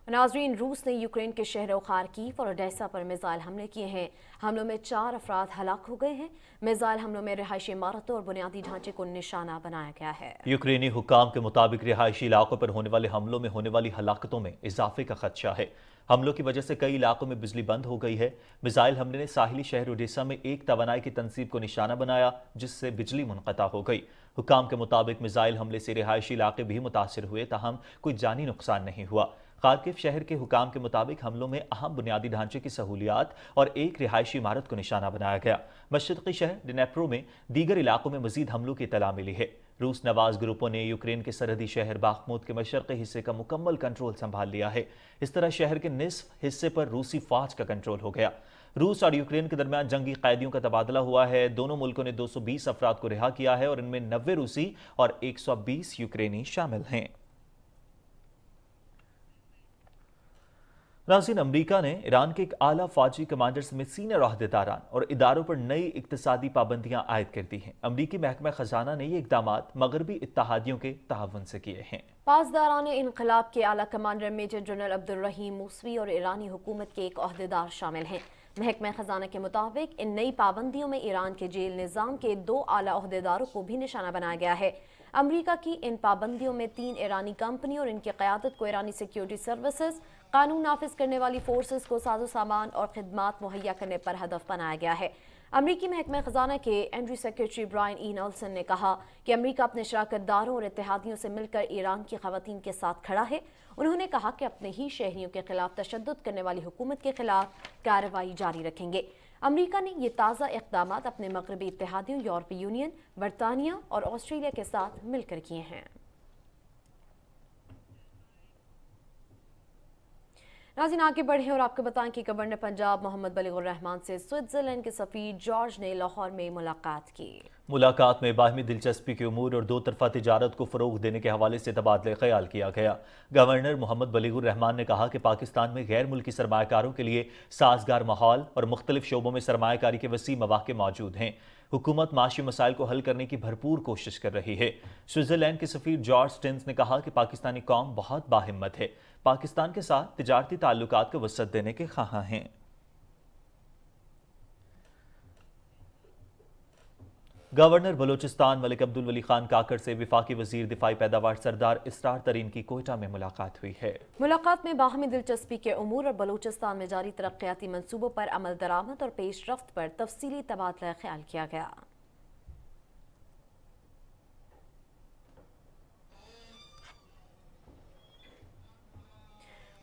नाज़रीन, रूस ने यूक्रेन के शहरों खार्किव और ओडेसा पर मिसाइल हमले किए हैं। हमलों में 4 अफराद हलाक हो गए हैं। मिसाइल हमलों में रिहायशी इमारतों और बुनियादी ढांचे को निशाना बनाया गया है। यूक्रेनी हुक्काम के मुताबिक रिहायशी इलाकों पर होने वाले हमलों में होने वाली हलाकतों में इजाफे का खदशा है। हमलों की वजह से कई इलाकों में बिजली बंद हो गई है। मिसाइल हमले ने साहिली शहर ओडेसा में एक तवानाई की तंसीब को निशाना बनाया, जिससे बिजली मुनक़ता हो गई। हुक्काम के मुताबिक मिसाइल हमले से रिहायशी इलाके भी मुतासिर हुए, ताहम कोई जानी नुकसान नहीं हुआ। खार्किव शहर के हुकाम के मुताबिक हमलों में अहम बुनियादी ढांचे की सहूलियात और एक रिहायशी इमारत को निशाना बनाया गया। मशरिकी शहर डिनेप्रो में दीगर इलाकों में मजीद हमलों की इत्तला मिली है। रूस नवाज ग्रुपों ने यूक्रेन के सरहदी शहर बाखमुत के मशरक़ी हिस्से का मुकम्मल कंट्रोल संभाल लिया है। इस तरह शहर के निसफ हिस्से पर रूसी फौज का कंट्रोल हो गया। रूस और यूक्रेन के दरमियान जंगी कैदियों का तबादला हुआ है। दोनों मुल्कों ने 220 अफराद को रिहा किया है और इनमें 90 रूसी और 120 यूक्रेनी शामिल हैं। नाज़रीन, अमरीका ने ईरान के एक आला फौजी कमांडर समेत सीनियर ओहदेदारान और इदारों पर नई इक्तसादी पाबंदियां आयद कर दी हैं। अमरीकी महकमा खजाना ने ये इक़दामात मगरबी इत्तहादियों के ताउन से किए हैं। पासदारान इनकलाब के आला कमांडर मेजर जनरल अब्दुल रहीम मूसवी और ईरानी हुकूमत के एक ओहदेदार शामिल हैं। महकमा खजाना के मुताबिक इन नई पाबंदियों में ईरान के जेल निज़ाम के 2 आला ओहदेदारों को भी निशाना बनाया गया है। अमरीका की इन पाबंदियों में 3 ईरानी कंपनी और इनकी क़यादत को ईरानी सिक्योरिटी सर्विसेज, कानून नाफिज करने वाली फोर्सेस को साजो सामान और खिदमात मुहैया करने पर हदफ बनाया गया है। अमरीकी महकमा खजाना के एंड्री सेक्रेटरी ब्रायन ई नॉल्सन ने कहा कि अमरीका अपने शराकतदारों और इत्तेहादियों से मिलकर ईरान की खवातीन के साथ खड़ा है। उन्होंने कहा कि अपने ही शहरियों के खिलाफ तशद्दुद करने वाली हुकूमत के खिलाफ कार्रवाई जारी रखेंगे। अमरीका ने ये ताज़ा इक़दामात अपने मगरबी इत्तेहादियों यूरोपीय यूनियन, बरतानिया और ऑस्ट्रेलिया के साथ मिलकर किए हैं। नाज़रीन, आगे बढ़े और आपको बताएं कि गवर्नर पंजाब मोहम्मद बलीगुर रहमान से स्विट्जरलैंड के सफीर जॉर्ज ने लाहौर में मुलाकात की। मुलाकात में बाहमी दिलचस्पी के उमूर और 2 तरफा तिजारत को फ़रोग़ देने के हवाले से तबादले ख्याल किया गया। गवर्नर मोहम्मद बलीगुर रहमान ने कहा कि पाकिस्तान में गैर मुल्की सरमायाकारों के लिए साजगार माहौल और मुख्तलिफ शोबों में सरमायाकारी के वसी मौक़े मौजूद हैं। हुकूमत माशी मसाइल को हल करने की भरपूर कोशिश कर रही है। स्विट्जरलैंड के सफीर जॉर्ज स्टिन्स ने कहा कि पाकिस्तानी कौम बहुत बाहिम्मत है, पाकिस्तान के साथ तिजारती ताल्लुकात को वसअत देने के ख्वाह हैं। گورنر بلوچستان ملک عبد الولی خان کاکڑ سے وفاقی وزیر دفاعی پیداوار سردار اسرار ترین کی کوئٹہ میں ملاقات ہوئی ہے۔ ملاقات میں باہمی دلچسپی کے امور اور بلوچستان میں جاری ترقیاتی منصوبوں پر عمل درآمد اور پیش رفت پر تفصیلی تبادلہ خیال کیا گیا۔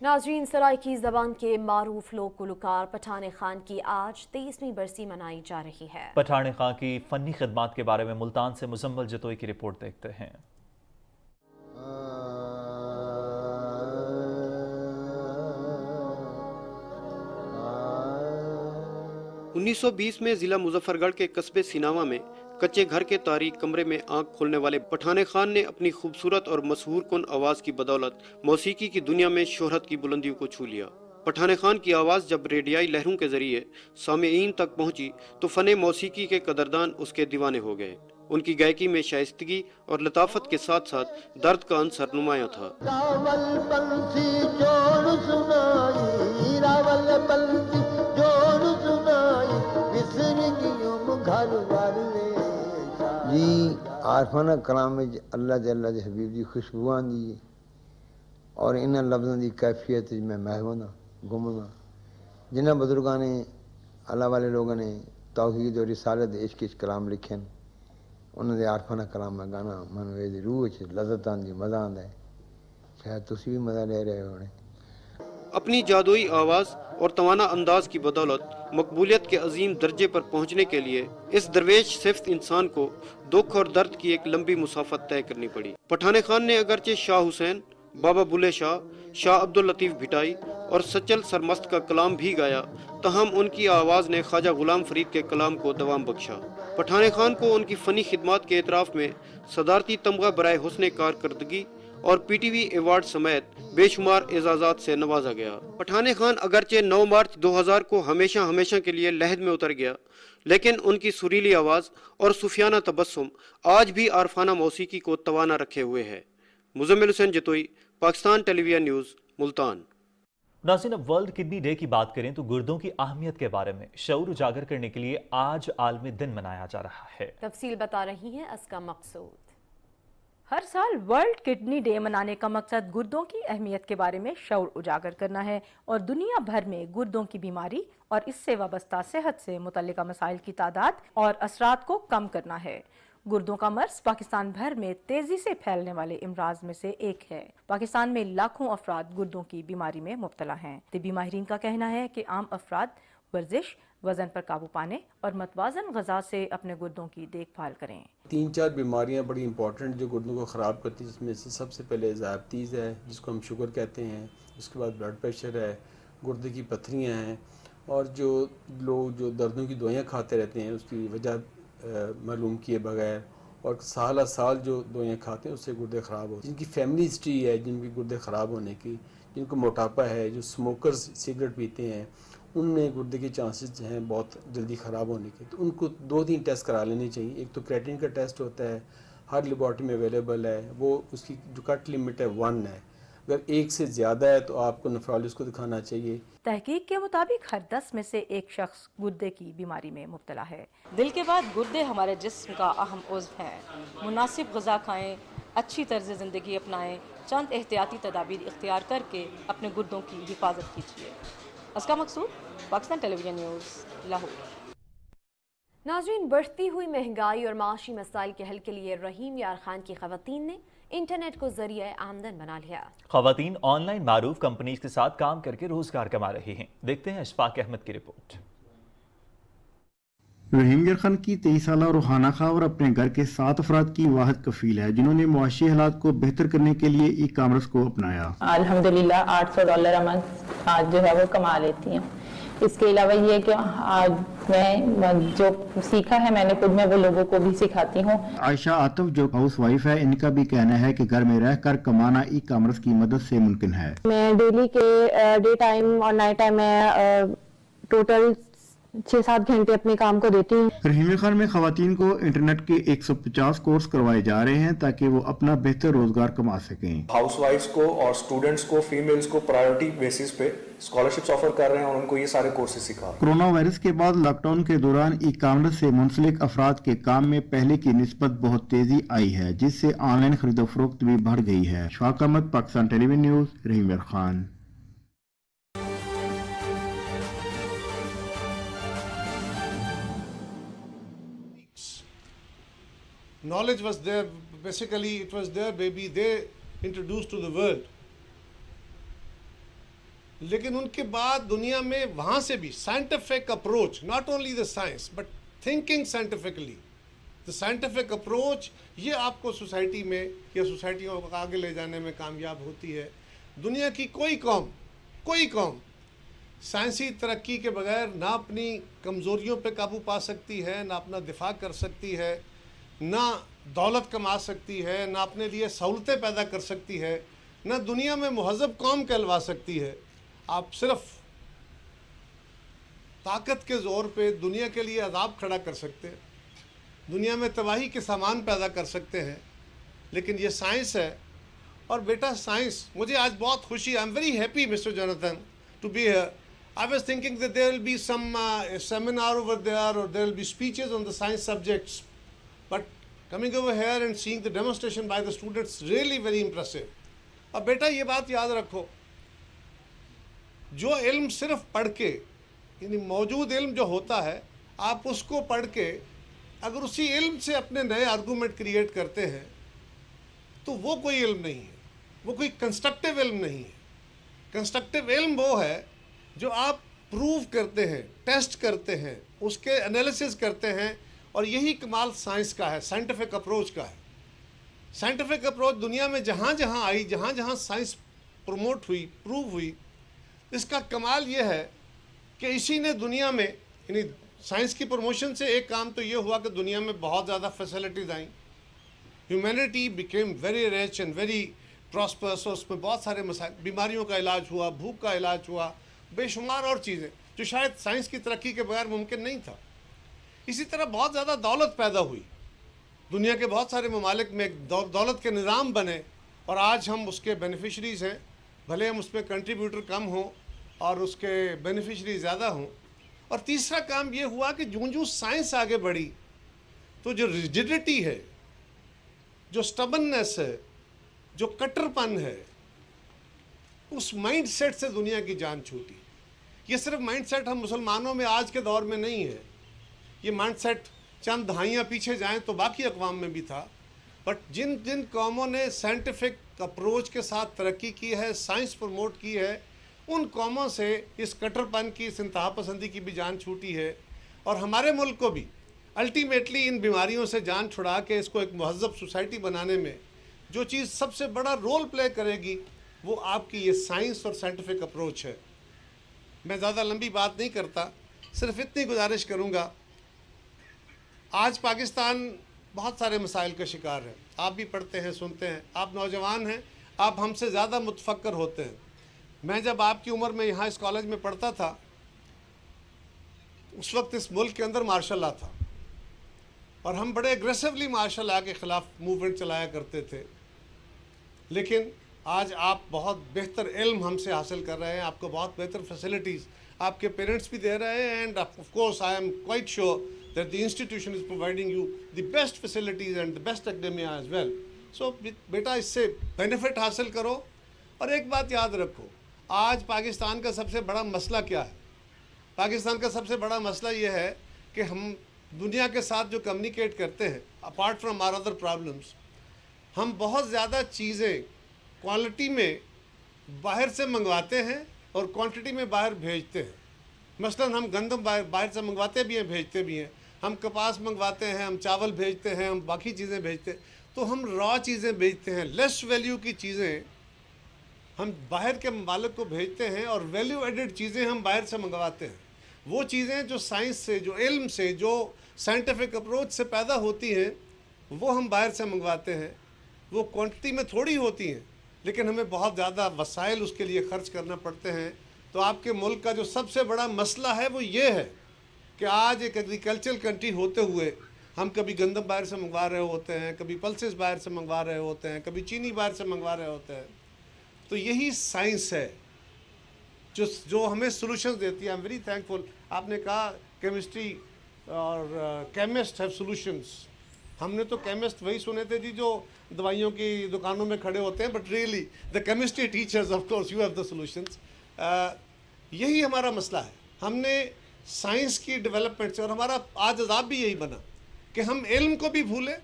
ناظرین، سرائیکی زبان کے معروف لوک گلوکار پٹھان خان کی آج 23ویں برسی منائی جا رہی ہے۔ پٹھان خان کی فنی خدمات کے بارے میں ملتان سے مزمل جتوئی کی رپورٹ دیکھتے ہیں۔ 1920 میں ضلع مظفر گڑھ کے قصبے سیناوا میں کچے گھر کے تاریک کمرے میں آنکھ کھولنے والے پٹھان خان نے اپنی خوبصورت اور مسحور کن آواز کی بدولت موسیقی کی دنیا میں شہرت کی بلندیوں کو چھو لیا۔ پٹھان خان کی آواز جب ریڈیائی لہروں کے ذریعے سامعین تک پہنچی تو فن موسیقی کے قدردان اس کے دیوانے ہو گئے۔ ان کی گائیکی میں شائستگی اور لطافت کے ساتھ ساتھ درد کا عنصر نمایاں تھا۔ جی عارفانہ کلام میں اللہ دے حبیب دی خوشبو آندی اور انہاں لفظاں دی کیفیت میں محو گمنا جنہاں بزرگاں نے اللہ والے لوگوں نے توحید اور رسالت عشق کلام لکھے انہاں دے عارفانہ کلام میں گانا من دی روح وچ لذت آندی مزہ آندا ہے، شاید تسی بھی مزہ لے رہے ہونے۔ اپنی جادوئی آواز اور توانا انداز کی بدولت مقبولیت کے عظیم درجے پر پہنچنے کے لیے اس درویش صفت انسان کو دکھ اور درد کی ایک لمبی مسافت طے کرنی پڑی۔ پٹھان خان نے اگرچہ شاہ حسین، بابا بلے شاہ، شاہ عبداللطیف بھٹائی اور سچل سرمست کا کلام بھی گایا، تاہم ان کی آواز نے خواجہ غلام فرید کے کلام کو دوام بخشا۔ پٹھان خان کو ان کی فنی خدمات کے اعتراف میں صدارتی تمغہ برائے حسن کارکردگی اور پی ٹی وی ایوارڈ سمیت بے شمار اعزازات سے نوازا گیا۔ پٹھان خان اگرچہ 9 مارچ 2000 کو ہمیشہ کے لیے لحد میں اتر گیا، لیکن ان کی سریلی آواز اور صوفیانہ تبسم آج بھی عارفانہ موسیقی کو توانا رکھے ہوئے ہے۔ مزمل حسین Jatoi, Pakistan television news, Multan. ناظرین، اب ورلڈ کڈنی ڈے کی بات کریں تو گردوں کی اہمیت کے بارے میں شعور اجاگر کرنے کے لیے آج عالمی دن منایا جا رہا ہے۔ تفصیل بتا رہی ہیں اسکا مقصود۔ ہر سال ورلڈ کڈنی ڈے منانے کا مقصد گردوں کی اہمیت کے بارے میں شعور اجاگر کرنا ہے اور دنیا بھر میں گردوں کی بیماری اور اس سے وابستہ صحت سے متعلقہ مسائل کی تعداد اور اثرات کو کم کرنا ہے۔ گردوں کا مرض پاکستان بھر میں تیزی سے پھیلنے والے امراض میں سے ایک ہے۔ پاکستان میں لاکھوں افراد گردوں کی بیماری میں مبتلا ہیں۔ طبی ماہرین کا کہنا ہے کہ عام افراد ورزش، وزن پر قابو پانے اور متوازن غذا سے اپنے گردوں کی دیکھ بھال کریں۔ 3-4 بیماریاں بڑی امپورٹنٹ جو گردوں کو خراب کرتی ہیں، اس میں سے سب سے پہلے ذیابطیس ہے جس کو ہم شوگر کہتے ہیں، اس کے بعد بلڈ پریشر ہے، گردے کی پتھریاں ہیں، اور جو لوگ جو دردوں کی دوائیاں کھاتے رہتے ہیں اس کی وجہ معلوم کیے بغیر اور سالہ سال جو دوائیاں کھاتے ہیں اس سے گردے خراب ہوتے ہیں۔ جن کی فیملی ہسٹری ہے، جن کی گردے خراب ہونے کی، جن کو موٹاپا ہے، جو سموکرز سگریٹ پیتے ہیں، ان میں گردے کے چانسز جو ہیں بہت جلدی خراب ہونے کے، تو ان کو 2-3 ٹیسٹ کرا لینے چاہیے۔ ایک تو کریٹین کا ٹیسٹ ہوتا ہے، ہر لیبارٹری میں اویلیبل ہے، وہ اس کی جو کٹ لمٹ ہے 1 ہے، اگر 1 سے زیادہ ہے تو آپ کو نیفرولوجسٹ کو دکھانا چاہیے۔ تحقیق کے مطابق ہر 10 میں سے ایک شخص گردے کی بیماری میں مبتلا ہے۔ دل کے بعد گردے ہمارے جسم کا اہم عضو ہیں۔ مناسب غذا کھائیں، اچھی طرز زندگی اپنائیں، چند احتیاطی تدابیر اختیار کر کے اپنے گردوں کی حفاظت کیجیے۔ اسکا مقصود، Pakistan television news, Lahore. ناظرین، بڑھتی ہوئی مہنگائی اور معاشی مسائل کے حل کے لیے رحیم یار خان کی خواتین نے انٹرنیٹ کو ذریعہ آمدن بنا لیا۔ خواتین آن لائن معروف کمپنیز کے ساتھ کام کر کے روزگار کما رہی ہیں۔ دیکھتے ہیں اشفاق احمد کی رپورٹ۔ رحیم یار خان کی 23 سالہ روحانہ خواہ اور اپنے گھر کے 7 افراد کی واحد کفیل ہے جنہوں نے معاشی حالات کو بہتر کرنے کے لیے ای کامرس کو اپنایا۔ الحمدللہ $800 منتھ آج جو ہے وہ کما لیتی ہوں۔ اس کے علاوہ یہ کہ آج میں جو سیکھا ہے میں نے خود میں وہ لوگوں کو بھی سکھاتی ہوں۔ عائشہ عاطف جو ہاؤس وائف ہے، ان کا بھی کہنا ہے کہ گھر میں رہ کر کمانا ای کامرس کی مدد سے ممکن ہے۔ میں ڈیلی کے ڈے ٹائم اور نائٹ ٹائم میں ٹوٹل 6-7 घंटे अपने काम को देती हूँ। रहीम खान में खवातीन को इंटरनेट के 150 कोर्स करवाए जा रहे हैं ताकि वो अपना बेहतर रोजगार कमा सकें। हाउसवाइफ्स को और स्टूडेंट्स को, फीमेल्स को प्रायोरिटी बेसिस पे स्कॉलरशिप्स ऑफर कर रहे हैं और उनको ये सारे कोर्सेज सिखा। कोरोना वायरस के बाद लॉकडाउन के दौरान ई कॉमर्स से मुंसलिक अफराद के काम में पहले की निस्बत बहुत तेजी आई है, जिससे ऑनलाइन खरीदो फरोख्त भी बढ़ गई है। Shafaq Ahmed, Pakistan television news, Rahim Khan. Knowledge was there, basically it was their baby, they introduced to the world. लेकिन उनके बाद दुनिया में वहाँ से भी scientific approach, not only the science but thinking scientifically, the scientific approach, ये आपको सोसाइटी में या सोसाइटियों को आगे ले जाने में कामयाब होती है। दुनिया की कोई कौम साइंसी तरक्की के बगैर ना अपनी कमज़ोरियों पे काबू पा सकती है, ना अपना दिफा कर सकती है, ना दौलत कमा सकती है, ना अपने लिए सहूलतें पैदा कर सकती है, ना दुनिया में मुहज़्ज़ब कौम कहलवा सकती है। आप सिर्फ ताकत के ज़ोर पे दुनिया के लिए अज़ाब खड़ा कर सकते हैं, दुनिया में तबाही के सामान पैदा कर सकते हैं, लेकिन ये साइंस है। और बेटा साइंस, मुझे आज बहुत खुशी, I am very happy mister Jonathan to be here. I was thinking that there will be some seminar over there or there will be speeches on the science subjects. But coming over here and seeing the demonstration by the students, really very impressive. अब बेटा ये बात याद रखो, जो इल्म सिर्फ पढ़ के, यानी मौजूद इल्म जो होता है, आप उसको पढ़ के अगर उसी इल्म से अपने नए आर्गूमेंट क्रिएट करते हैं तो वो कोई इल्म नहीं है, वो कोई कंस्ट्रक्टिव इल्म नहीं है। कंस्ट्रक्टिव इल्म वो है जो आप प्रूव करते हैं, टेस्ट करते हैं, उसके एनालिसिस करते हैं, और यही कमाल साइंस का है, साइंटिफिक अप्रोच का है। साइंटिफिक अप्रोच दुनिया में जहाँ जहाँ आई, जहाँ जहाँ साइंस प्रमोट हुई, प्रूव हुई, इसका कमाल ये है कि इसी ने दुनिया में, यानी साइंस की प्रमोशन से एक काम तो ये हुआ कि दुनिया में बहुत ज़्यादा फैसिलिटीज़ आई, humanity became very rich and very prosperous, और उसमें बहुत सारे मसाइल, बीमारियों का इलाज हुआ, भूख का इलाज हुआ, बेशुमार और चीज़ें जो शायद साइंस की तरक्की के बगैर मुमकिन नहीं था। इसी तरह बहुत ज़्यादा दौलत पैदा हुई, दुनिया के बहुत सारे ममालिक में दौलत के निज़ाम बने, और आज हम उसके बेनिफिशरीज़ हैं, भले हम उसमें कंट्रीब्यूटर कम हों और उसके बेनिफिशरी ज़्यादा हों। और तीसरा काम ये हुआ कि जूं साइंस आगे बढ़ी तो जो रिजिडिटी है, जो स्टबननेस है, जो कट्टरपन है, उस माइंडसेट से दुनिया की जान छूटी। ये सिर्फ माइंडसेट हम मुसलमानों में आज के दौर में नहीं है, ये माइंडसेट चंद दहाइयाँ पीछे जाएं तो बाकी अक़वाम में भी था। बट जिन जिन कौमों ने साइंटिफिक अप्रोच के साथ तरक्की की है, साइंस प्रमोट की है, उन कौमों से इस कट्टरपन की, इस इंतहा पसंदी की भी जान छूटी है। और हमारे मुल्क को भी अल्टीमेटली इन बीमारियों से जान छुड़ा के इसको एक महज़्ज़ब सोसाइटी बनाने में जो चीज़ सबसे बड़ा रोल प्ले करेगी वो आपकी ये साइंस और साइंटिफिक अप्रोच है। मैं ज़्यादा लंबी बात नहीं करता, सिर्फ इतनी गुजारिश करूँगा, आज पाकिस्तान बहुत सारे मसाइल का शिकार है। आप भी पढ़ते हैं, सुनते हैं, आप नौजवान हैं, आप हमसे ज़्यादा मुतफक्कर होते हैं। मैं जब आपकी उम्र में यहाँ इस कॉलेज में पढ़ता था, उस वक्त इस मुल्क के अंदर मार्शल लॉ था और हम बड़े एग्रेसिवली मार्शल लॉ के ख़िलाफ़ मूवमेंट चलाया करते थे। लेकिन आज आप बहुत बेहतर इल्म हमसे हासिल कर रहे हैं, आपको बहुत बेहतर फैसिलिटीज़ आपके पेरेंट्स भी दे रहे हैं, end of course I am quite sure that the institution is providing you the best facilities and the best academia as well. So बेटा इससे बेनिफिट हासिल करो। और एक बात याद रखो, आज पाकिस्तान का सबसे बड़ा मसला क्या है? पाकिस्तान का सबसे बड़ा मसला ये है कि हम दुनिया के साथ जो कम्युनिकेट करते हैं, apart from our other problems, हम बहुत ज़्यादा चीज़ें क्वालिटी में बाहर से मंगवाते हैं और क्वांटिटी में बाहर भेजते हैं। मसलन हम गंदम बाहर से मंगवाते भी हैं, भेजते भी हैं, हम कपास मंगवाते हैं, हम चावल भेजते हैं, हम बाकी चीज़ें भेजते हैं, तो हम रॉ चीज़ें भेजते हैं, लेस वैल्यू की चीज़ें हम बाहर के ममालिक को भेजते हैं और वैल्यू एडिड चीज़ें हम बाहर से मंगवाते हैं। वो चीज़ें जो साइंस से, जो इल्म से, जो साइंटिफिक अप्रोच से पैदा होती हैं, वो हम बाहर से मंगवाते हैं। वो क्वांटिटी में थोड़ी होती हैं, लेकिन हमें बहुत ज़्यादा वसाइल उसके लिए ख़र्च करना पड़ते हैं। तो आपके मुल्क का जो सबसे बड़ा मसला है वो ये है کہ آج ایک ایگریکلچرل کنٹری ہوتے ہوئے ہم کبھی گندم باہر سے منگوا رہے ہوتے ہیں, کبھی پلسز باہر سے منگوا رہے ہوتے ہیں, کبھی چینی باہر سے منگوا رہے ہوتے ہیں. تو یہی سائنس ہے جو ہمیں سولوشنز دیتی ہے. آئی ایم ویری تھینکفل. آپ نے کہا کیمسٹری اور کیمسٹ ہیو سولوشنز. ہم نے تو کیمسٹ وہی سنے تھے جی جو دوائیوں کی دکانوں میں کھڑے ہوتے ہیں, but really the chemistry teachers of course you have the solutions. یہی ہمارا مسئلہ ہے. ہم نے سائنس کی ڈیولپمنٹ سے, اور ہمارا آج عذاب بھی یہی بنا کہ ہم علم کو بھی بھولے,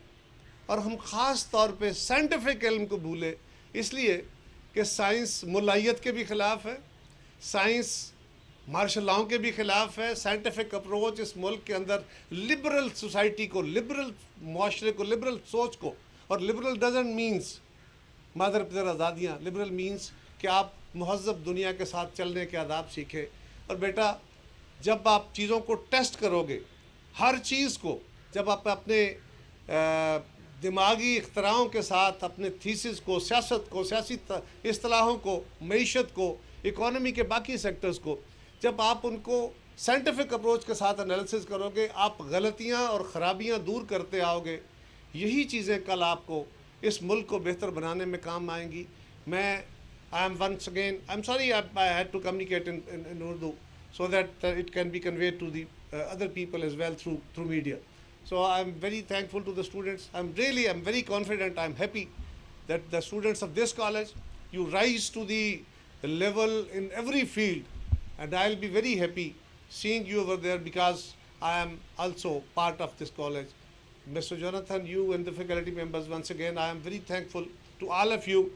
اور ہم خاص طور پہ سائنٹیفک علم کو بھولے, اس لیے کہ سائنس ملائیت کے بھی خلاف ہے, سائنس مارشل لاؤں کے بھی خلاف ہے. سائنٹیفک اپروچ اس ملک کے اندر لبرل سوسائٹی کو, لبرل معاشرے کو, لبرل سوچ کو, اور لبرل ڈزنٹ مینس مادر پدر آزادیاں. لبرل مینس کہ آپ مہذب دنیا کے ساتھ چلنے کے آداب سیکھیں. اور بیٹا جب آپ چیزوں کو ٹیسٹ کرو گے, ہر چیز کو, جب آپ اپنے دماغی اختراعوں کے ساتھ اپنے تھیسس کو, سیاست کو, سیاسی اصطلاحوں کو, معیشت کو, اکانومی کے باقی سیکٹرز کو, جب آپ ان کو سائنٹیفک اپروچ کے ساتھ انالیسس کرو گے, آپ غلطیاں اور خرابیاں دور کرتے آؤ گے. یہی چیزیں کل آپ کو اس ملک کو بہتر بنانے میں کام آئیں گی. میں I am once again, I'm sorry I had to communicate in Urdu so that it can be conveyed to the other people as well through media. So I'm very thankful to the students. I'm very confident, I'm happy that the students of this college, you rise to the level in every field, and I'll be very happy seeing you over there because I am also part of this college. Mr. Jonathan, you and the faculty members, once again, I am very thankful to all of you,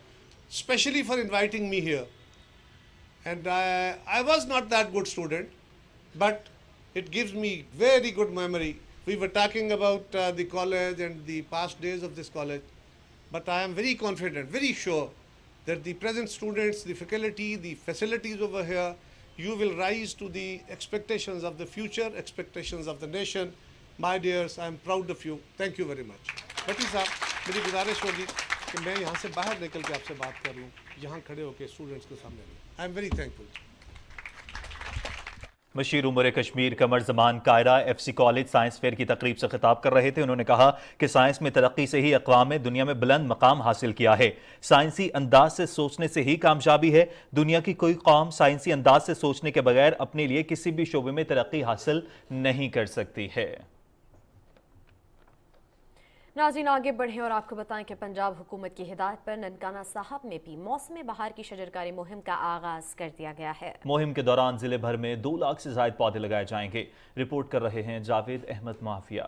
especially for inviting me here. And I was not that good student, but it gives me very good memory. We were talking about the college and the past days of this college, but I am very confident, very sure that the present students, the faculty, the facilities over here, you will rise to the expectations of the future, expectations of the nation. My dears, I am proud of you. Thank you very much. بھٹی صاحب, میری گزارش ہوگی کہ میں یہاں سے باہر نکل کے آپ سے بات کر لوں, یہاں کھڑے ہو کے اسٹوڈنٹس کے سامنے میں. I am very thankful. مشیر امور کشمیر قمر زمان قائرہ F C college science fair کی تقریب سے خطاب کر رہے تھے. انہوں نے کہا کہ سائنس میں ترقی سے ہی اقوام نے دنیا میں بلند مقام حاصل کیا ہے. سائنسی انداز سے سوچنے سے ہی کامیابی ہے. دنیا کی کوئی قوم سائنسی انداز سے سوچنے کے بغیر اپنے لیے کسی بھی شعبے میں ترقی حاصل نہیں کر سکتی ہے. ناظرین آگے بڑھیں اور آپ کو بتائیں کہ پنجاب حکومت کی ہدایت پر ننکانہ صاحب میں بھی موسم بہار کی شجرکاری مہم کا آغاز کر دیا گیا ہے. مہم کے دوران ضلع بھر میں 2 لاکھ سے زائد پودے لگائے جائیں گے. رپورٹ کر رہے ہیں جاوید احمد معافیہ.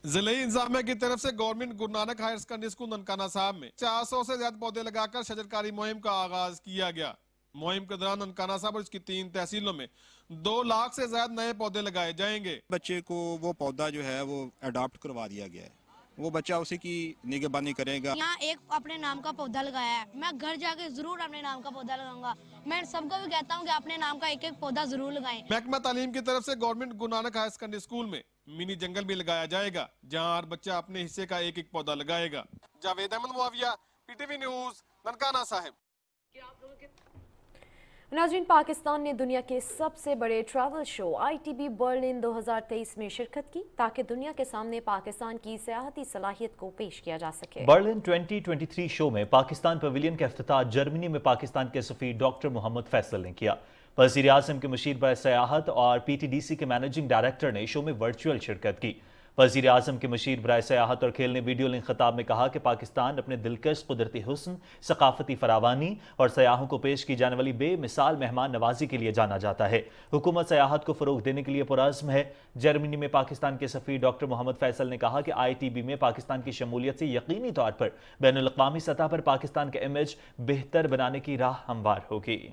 ضلعی انتظامیہ کی طرف سے government Guru Nanak higher secondary school Nankana Sahib میں 400 سے زیادہ پودے لگا کر شجرکاری مہم کا آغاز کیا گیا. مہم کے دوران ننکانہ صاحب اور اس کی 3 تحصیلوں میں 2 لاکھ سے زیادہ نئے پودے لگائے جائیں گے. بچے کو وہ پودا جو ہے وہ اڈاپٹ کروا دیا گیا ہے, وہ بچہ اسی کی نگہبانی کرے گا. یہاں ایک اپنے نام کا پودا لگایا ہے, میں گھر جا کے ضرور اپنے نام کا پودا لگاؤں گا. میں سب کو بھی کہتا ہوں کہ اپنے نام کا ایک پودا ضرور لگائیں. محکمہ تعلیم کی طرف سے government Guru Nanak higher secondary school میں منی جنگل بھی لگایا جائے گا, جہاں ہر بچہ اپنے حصے کا ایک پودا لگائے گا. Javed Ahmed Muawiya, P T V news, Nankana Sahib. ناظرین, پاکستان نے دنیا کے سب سے بڑے ٹریول شو ITB برلن 2023 میں شرکت کی تاکہ دنیا کے سامنے پاکستان کی سیاحتی صلاحیت کو پیش کیا جا سکے. برلن 2023 شو میں پاکستان پویلین کا افتتاح جرمنی میں پاکستان کے سفیر ڈاکٹر محمد فیصل نے کیا. وزیر اعظم کے مشیر برائے سیاحت اور PTDC کے مینیجنگ ڈائریکٹر نے شو میں ورچوئل شرکت کی. وزیر اعظم کے مشیر برائے سیاحت اور کھیل نے ویڈیو لنک خطاب میں کہا کہ پاکستان اپنے دلکش قدرتی حسن, ثقافتی فراوانی اور سیاحوں کو پیش کی جانے والی بے مثال مہمان نوازی کے لیے جانا جاتا ہے. حکومت سیاحت کو فروغ دینے کے لیے پرعزم ہے. جرمنی میں پاکستان کے سفیر ڈاکٹر محمد فیصل نے کہا کہ ITB میں پاکستان کی شمولیت سے یقینی طور پر بین الاقوامی سطح پر پاکستان کا امیج بہتر بنانے کی راہ ہموار ہوگی.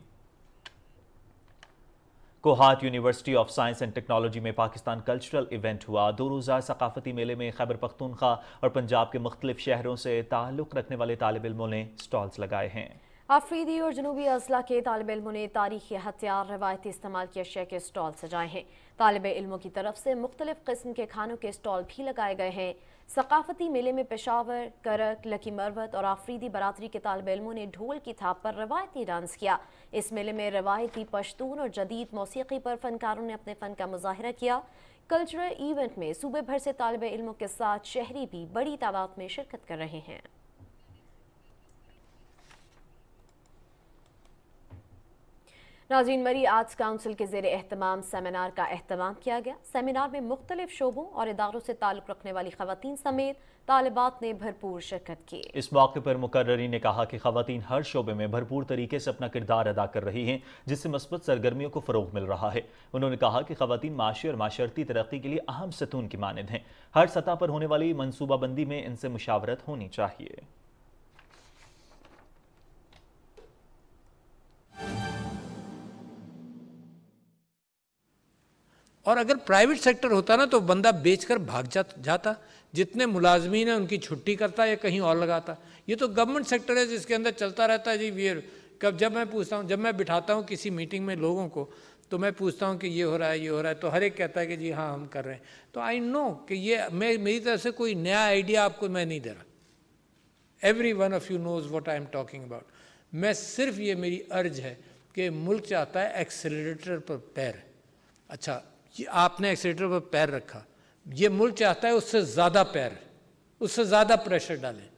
Kohat university of science and technology میں پاکستان کلچرل ایونٹ ہوا. 2 روزہ ثقافتی میلے میں خیبر پختونخوا اور پنجاب کے مختلف شہروں سے تعلق رکھنے والے طالب علموں نے سٹالز لگائے ہیں. आफरीदी और जनूबी अजला के तालिब इल्मों ने तारीखी हथियार, रवायती इस्तेमाल की अशिया के स्टॉल सजाए हैं। तालिब इल्मों की तरफ से मुख्तलिफ किस्म के खानों के स्टॉल भी लगाए गए हैं। सकाफती मेले में पेशावर, करक, लकी मरवत और आफरीदी बरादरी के तालिब इल्मों ने ढोल की थाप पर रवायती डांस किया। इस मेले में रवायती पश्तून और जदीद मौसीकी पर फनकारों ने अपने फन का मुजाहिरा किया। कल्चरल इवेंट में सूबे भर से तालिब इल्मों के साथ शहरी भी बड़ी तादाद में शिरकत कर रहे हैं। नाज़रीन, मरी आर्ट्स काउंसिल के ज़ेरे एहतमाम सेमिनार का एहतमाम किया गया। सेमिनार में मुख्तलिफ शोबों और इदारों से ताल्लुक़ रखने वाली ख़वातीन समेत तालिबात ने भरपूर शिरकत की। इस मौके पर मुकर्ररीन ने कहा कि ख़वातीन हर शोबे में भरपूर तरीके से अपना किरदार अदा कर रही हैं, जिससे मस्बत सरगर्मियों को फ़रोग़ मिल रहा है। उन्होंने कहा कि ख़वातीन माशी और माशरती तरक्की के लिए अहम सतून की मानद हैं। हर सतह पर होने वाली मनसूबाबंदी में इनसे मुशावरत होनी चाहिए। और अगर प्राइवेट सेक्टर होता ना तो बंदा बेचकर भाग जाता, जितने मुलाजमीन हैं उनकी छुट्टी करता या कहीं और लगाता। ये तो गवर्नमेंट सेक्टर है जिसके अंदर चलता रहता है जी वीर। जब मैं पूछता हूँ, जब मैं बिठाता हूँ किसी मीटिंग में लोगों को, तो मैं पूछता हूँ कि ये हो रहा है, ये हो रहा है, तो हर एक कहता है कि जी हाँ हम कर रहे हैं। तो आई नो कि ये मेरी तरफ से कोई नया आइडिया आपको मैं नहीं दे रहा। Every one of you knows what I am talking about. मैं सिर्फ ये मेरी अर्ज है कि मुल्क चाहता है एक्सेलरेटर पर पैर। अच्छा, आपने एक्सीलेटर पर पैर रखा, ये मुल्क चाहता है उससे ज़्यादा पैर, उससे ज़्यादा प्रेशर डालें।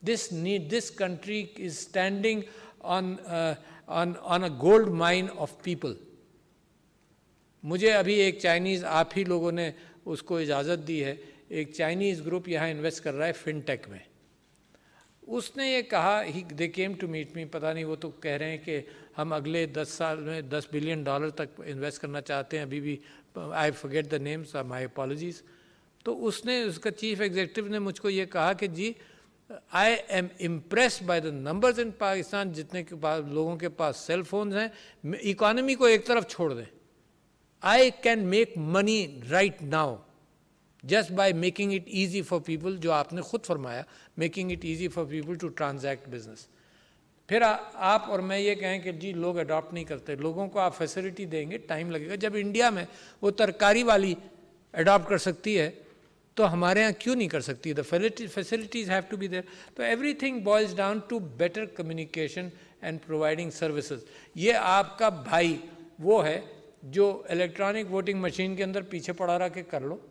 This country is standing on a gold mine of people. मुझे अभी एक चाइनीज़, आप ही लोगों ने उसको इजाज़त दी है, एक चाइनीज़ ग्रुप यहाँ इन्वेस्ट कर रहा है फिनटेक में। उसने ये कहा, दे केम टू मीट मी, पता नहीं वो तो कह रहे हैं कि हम अगले 10 साल में $10 बिलियन तक इन्वेस्ट करना चाहते हैं। अभी भी I forget the names, my apologies. तो उसने, उसका चीफ एग्जीक्यूटिव ने मुझको ये कहा कि जी I am impressed by the numbers in Pakistan, जितने के पास लोगों के पास सेल फोन्स हैं। इकॉनमी को एक तरफ छोड़ दें, I can make money right now just by making it easy for people, जो आपने खुद फरमाया, making it easy for people to transact business। फिर आप और मैं ये कहें कि जी लोग अडॉप्ट नहीं करते, लोगों को आप फैसिलिटी देंगे, टाइम लगेगा। जब इंडिया में वो तरकारी वाली अडॉप्ट कर सकती है तो हमारे यहाँ क्यों नहीं कर सकती? The facilities have to be there. तो everything boils down to better communication and providing services. ये आपका भाई वो है जो इलेक्ट्रॉनिक वोटिंग मशीन के अंदर पीछे पड़ा रहा के कर लो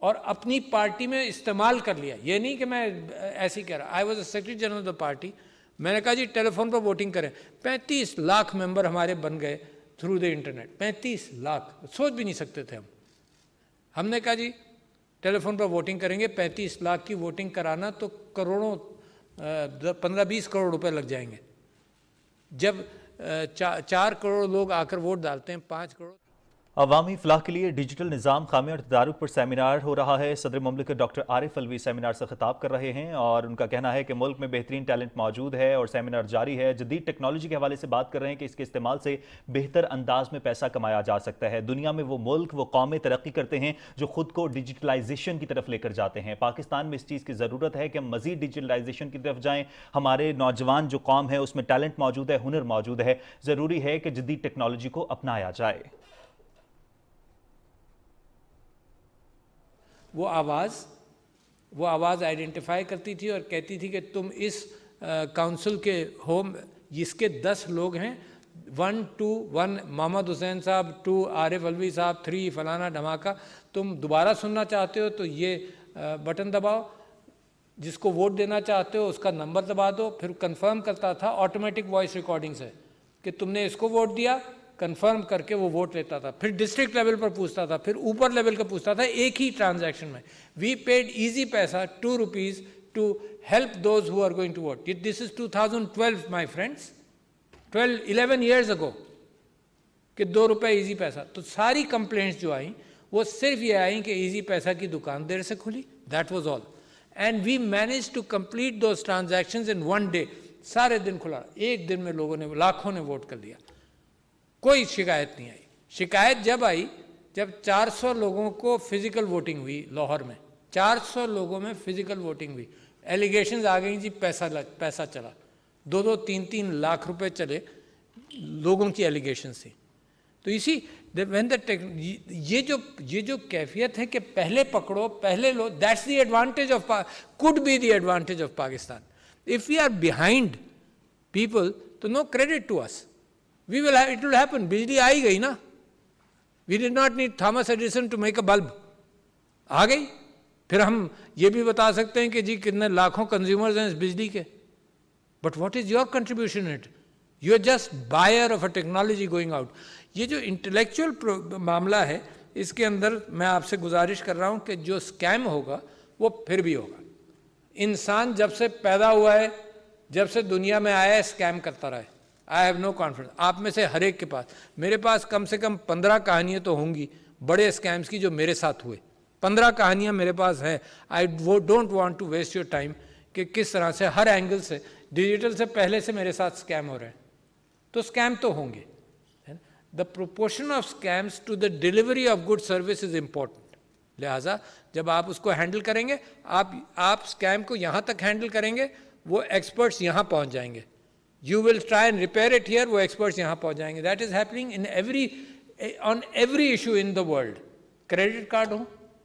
और अपनी पार्टी में इस्तेमाल कर लिया। ये नहीं कि मैं ऐसे ही कह रहा। I was the secretary general of the party. मैंने कहा जी टेलीफोन पर वोटिंग करें। 35 लाख मेंबर हमारे बन गए थ्रू द इंटरनेट। 35 लाख, सोच भी नहीं सकते थे हम। हमने कहा जी टेलीफोन पर वोटिंग करेंगे, 35 लाख की वोटिंग कराना तो करोड़ों, 15-20 करोड़ रुपए लग जाएंगे। जब 4 करोड़ लोग आकर वोट डालते हैं, 5 करोड़। अवामी फलाह के लिए डिजिटल निज़ाम, खामी और तदारुक पर सेमिनार हो रहा है। सदर मुमलिकत डॉक्टर आरिफ अलवी सेमिनार से खिताब कर रहे हैं और उनका कहना है कि मुल्क में बेहतरीन टैलेंट मौजूद है और सेमिनार जारी है। जदीद टेक्नोलॉजी के हवाले से बात कर रहे हैं कि इसके इस्तेमाल से बेहतर अंदाज में पैसा कमाया जा सकता है। दुनिया में वो मुल्क, वो कौमें तरक्की करते हैं जो खुद को डिजिटलाइजेशन की तरफ लेकर जाते हैं। पाकिस्तान में इस चीज़ की ज़रूरत है कि हम मज़ीद डिजिटलाइजेशन की तरफ जाएँ। हमारे नौजवान जो कौम है उसमें टैलेंट मौजूद है, हुनर मौजूद है। ज़रूरी है कि जदीद टेक्नोलॉजी को अपनाया जाए। वो आवाज़ आइडेंटिफाई करती थी और कहती थी कि तुम इस काउंसिल के होम, जिसके 10 लोग हैं, 1, 2, 1 मोहम्मद हुसैन साहब, 2 आरिफ अलवी साहब, 3 फलाना धमाका, तुम दोबारा सुनना चाहते हो तो ये बटन दबाओ, जिसको वोट देना चाहते हो उसका नंबर दबा दो। फिर कंफर्म करता था ऑटोमेटिक वॉइस रिकॉर्डिंग से कि तुमने इसको वोट दिया, कंफर्म करके वो वोट लेता था। फिर डिस्ट्रिक्ट लेवल पर पूछता था, फिर ऊपर लेवल का पूछता था, एक ही ट्रांजैक्शन में। We paid Easypaisa, 2 rupees to help those who are going to vote. This is 2012 my friends, 11 years ago, कि 2 रुपये ईजी पैसा। तो सारी कंप्लेंट्स जो आई वो सिर्फ ये आई कि ईजी पैसा की दुकान देर से खुली, that was all. And we manage to complete those transactions in 1 day. सारे दिन खुला, एक दिन में लोगों ने, लाखों ने वोट कर दिया, कोई शिकायत नहीं आई। शिकायत जब आई जब 400 लोगों को फिजिकल वोटिंग हुई लाहौर में, 400 लोगों में फिजिकल वोटिंग हुई। एलिगेशंस आ गई जी पैसा चला। 2-2, 3-3 लाख रुपए चले, लोगों की एलिगेशन थी। तो इसी व्हेन द ये जो कैफियत है कि पहले पकड़ो पहले लो, that's the advantage of, could be the advantage of Pakistan. If we are behind people तो no credit to us, we will it will happen. बिजली आ ही गई ना, we did not need Thomas Edison to make a bulb, आ गई। फिर हम ये भी बता सकते हैं कि जी कितने लाखों कंज्यूमर्स हैं इस बिजली के, but what is your contribution it? You are just buyer of a technology going out. ये जो इंटेलेक्चुअल मामला है, इसके अंदर मैं आपसे गुजारिश कर रहा हूँ कि जो स्कैम होगा वो फिर भी होगा। इंसान जब से पैदा हुआ है, जब से दुनिया में आया है, स्कैम करता रहा है। I have no confidence. आप में से हर एक के पास, मेरे पास कम से कम 15 कहानियाँ तो होंगी बड़े स्कैम्स की जो मेरे साथ हुए। 15 कहानियाँ मेरे पास हैं। I don't want to waste your time कि किस तरह से हर एंगल से, डिजिटल से पहले से मेरे साथ स्कैम हो रहे हैं। तो स्कैम तो होंगे। The proportion of scams to the delivery of good service is important. लिहाजा जब आप उसको हैंडल करेंगे, आप स्कैम को यहाँ तक हैंडल करेंगे, वो एक्सपर्ट्स यहाँ पहुँच जाएंगे। You will try and repair it here, वो एक्सपर्ट्स यहाँ पहुँच जाएंगे। That is happening in on every issue in the world. Credit card हो,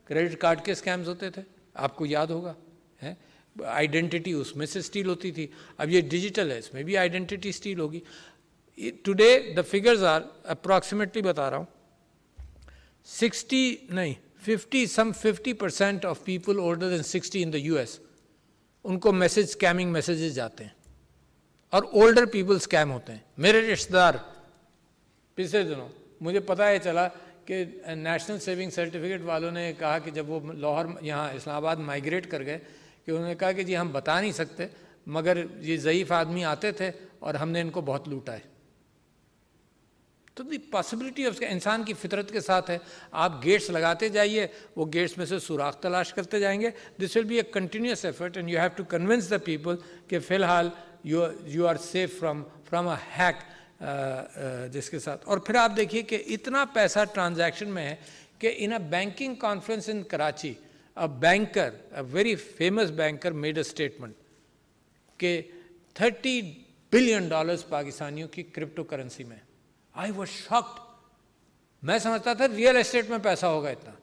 क्रेडिट कार्ड के स्कैम्स होते थे, आपको याद होगा, है? आइडेंटिटी उसमें से स्टील होती थी। अब ये डिजिटल है, इसमें भी आइडेंटिटी स्टील होगी। Today the figures are approximately बता रहा हूँ, 50% of people older than 60 in the US, उनको मैसेज स्कैमिंग मैसेजेस जाते हैं और ओल्डर पीपल स्कैम होते हैं। मेरे रिश्तेदार पिछले दिनों मुझे पता है चला कि नेशनल सेविंग सर्टिफिकेट वालों ने कहा कि जब वो लाहौर यहाँ इस्लामाबाद माइग्रेट कर गए कि उन्होंने कहा कि जी हम बता नहीं सकते, मगर ये ज़ईफ़ आदमी आते थे और हमने इनको बहुत लूटा है। तो दी पॉसिबिलिटी ऑफ, इंसान की फितरत के साथ है। आप गेट्स लगाते जाइए, वो गेट्स में से सुराख तलाश करते जाएंगे। This will be a continuous effort and you have to convince the people कि फ़िलहाल you are safe from a hack जिसके साथ। और फिर आप देखिए कि इतना पैसा ट्रांजैक्शन में है कि in a banking conference in Karachi, a banker, a very famous banker made a statement कि $30 बिलियन पाकिस्तानियों की क्रिप्टो करेंसी में। I was shocked. मैं समझता था रियल एस्टेट में पैसा होगा इतना।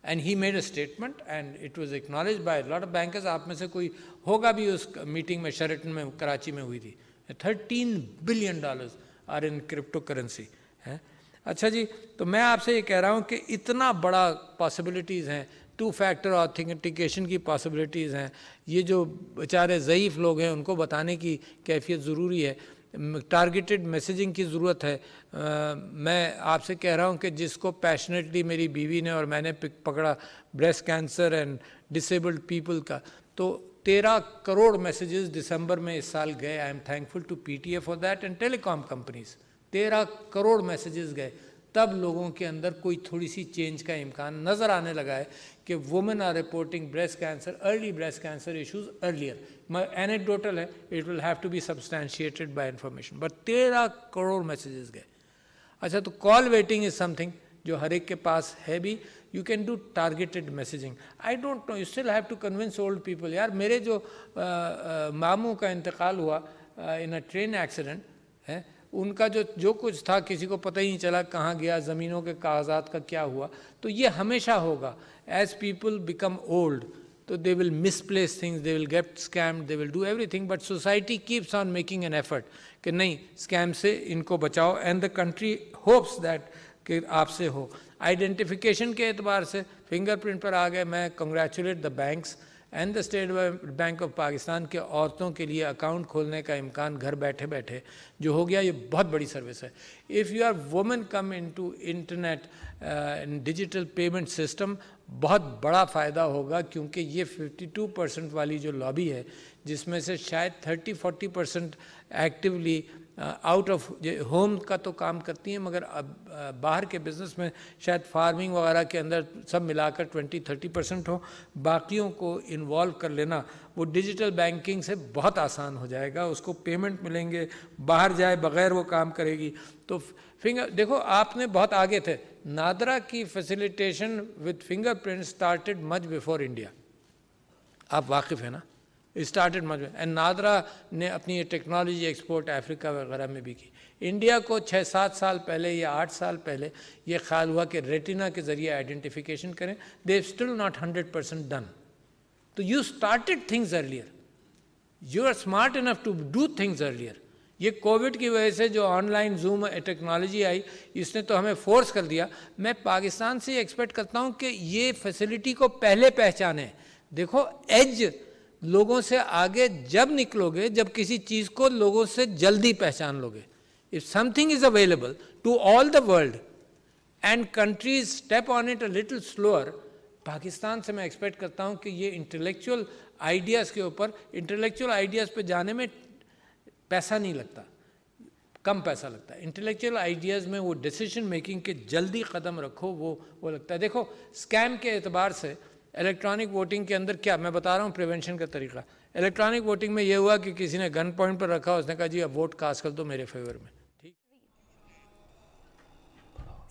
And he made a statement and it was acknowledged by lot of bankers. आप में से कोई होगा भी उस मीटिंग में, शेरेटन में कराची में हुई थी। $13 billion are in crypto currency है। अच्छा जी, तो मैं आपसे ये कह रहा हूँ कि इतना बड़ा पॉसिबिलिटीज़ हैं, 2 फैक्टर ऑथेंटिकेशन की पॉसिबिलिटीज़ हैं। ये जो बेचारे ज़ईफ़ लोग हैं उनको बताने की कैफियत ज़रूरी है। टारगेटेड मैसेजिंग की ज़रूरत है। मैं आपसे कह रहा हूँ कि जिसको पैशनेटली मेरी बीवी ने और मैंने पकड़ा breast cancer and disabled people का, तो 13 करोड़ मैसेजेस दिसंबर में इस साल गए। I am thankful to PTA for that and telecom companies. 13 crore messages गए। तब लोगों के अंदर कोई थोड़ी सी चेंज का इम्कान नज़र आने लगा है कि women are reporting breast cancer, early breast cancer issues earlier. Anecdotal है, it will have to be substantiated by information, but 13 crore messages गए। अच्छा, तो कॉल वेटिंग इज समथिंग जो हर एक के पास है भी। You can do targeted messaging. I don't know, you still have to convince old people. यार मेरे जो मामू का इंतकाल हुआ इन अ ट्रेन एक्सीडेंट है, उनका जो कुछ था किसी को पता ही नहीं चला कहाँ गया, ज़मीनों के कागजात का क्या हुआ। तो ये हमेशा होगा। एज पीपल बिकम ओल्ड, तो they will misplace things, they will get scammed, they will do everything, but society keeps on making an effort कि नहीं, स्कैम से इनको बचाओ। And the country hopes that कि आपसे हो। आइडेंटिफिकेशन के एतबार से फिंगरप्रिंट पर आ गए। मैं congratulate the banks and the state bank of Pakistan के औरतों के लिए अकाउंट खोलने का इम्कान घर बैठे बैठे जो हो गया, ये बहुत बड़ी सर्विस है। If you are women come into internet digital payment system, बहुत बड़ा फ़ायदा होगा, क्योंकि ये 52% वाली जो लॉबी है, जिसमें से शायद 30-40% एक्टिवली आउट ऑफ होम का तो काम करती हैं, मगर अब बाहर के बिज़नेस में शायद फार्मिंग वगैरह के अंदर सब मिलाकर 20-30% हो। बाकियों को इन्वॉल्व कर लेना वो डिजिटल बैंकिंग से बहुत आसान हो जाएगा। उसको पेमेंट मिलेंगे, बाहर जाए बग़ैर वो काम करेगी। तो देखो, आपने बहुत आगे थे। नादरा की facilitation with fingerprint started much before India. आप वाकिफ़ है ना? स्टार्टेड मच एंड नादरा ने अपनी ये टेक्नोलॉजी एक्सपोर्ट अफ्रीका वगैरह में भी की। इंडिया को 6-7 साल पहले या 8 साल पहले ये ख्याल हुआ कि रेटिना के ज़रिए आइडेंटिफिकेशन करें, दे स्टिल नॉट 100% डन। तो you started things earlier, you are smart enough to do things earlier. ये कोविड की वजह से जो ऑनलाइन जूम टेक्नोलॉजी आई, इसने तो हमें फोर्स कर दिया। मैं पाकिस्तान से एक्सपेक्ट करता हूँ कि ये फैसिलिटी को पहले पहचाने। देखो, एज लोगों से आगे जब निकलोगे, जब किसी चीज़ को लोगों से जल्दी पहचान लोगे। If something is available to all the world and countries step on it a little slower, Pakistan से मैं एक्सपेक्ट करता हूँ कि ये इंटेलेक्चुअल आइडियाज़ के ऊपर, इंटेलेक्चुअल आइडियाज़ पे जाने में पैसा नहीं लगता, कम पैसा लगता है। इंटेलेक्चुअल आइडियाज़ में वो डिसीजन मेकिंग के जल्दी कदम रखो, वो लगता है। देखो, स्कैम के एतबार से इलेक्ट्रॉनिक वोटिंग के अंदर क्या, मैं बता रहा हूँ प्रिवेंशन का तरीका। इलेक्ट्रॉनिक वोटिंग में ये हुआ कि किसी ने गन पॉइंट पर रखा, उसने कहा जी अब वोट कास्ट कर दो मेरे फेवर में।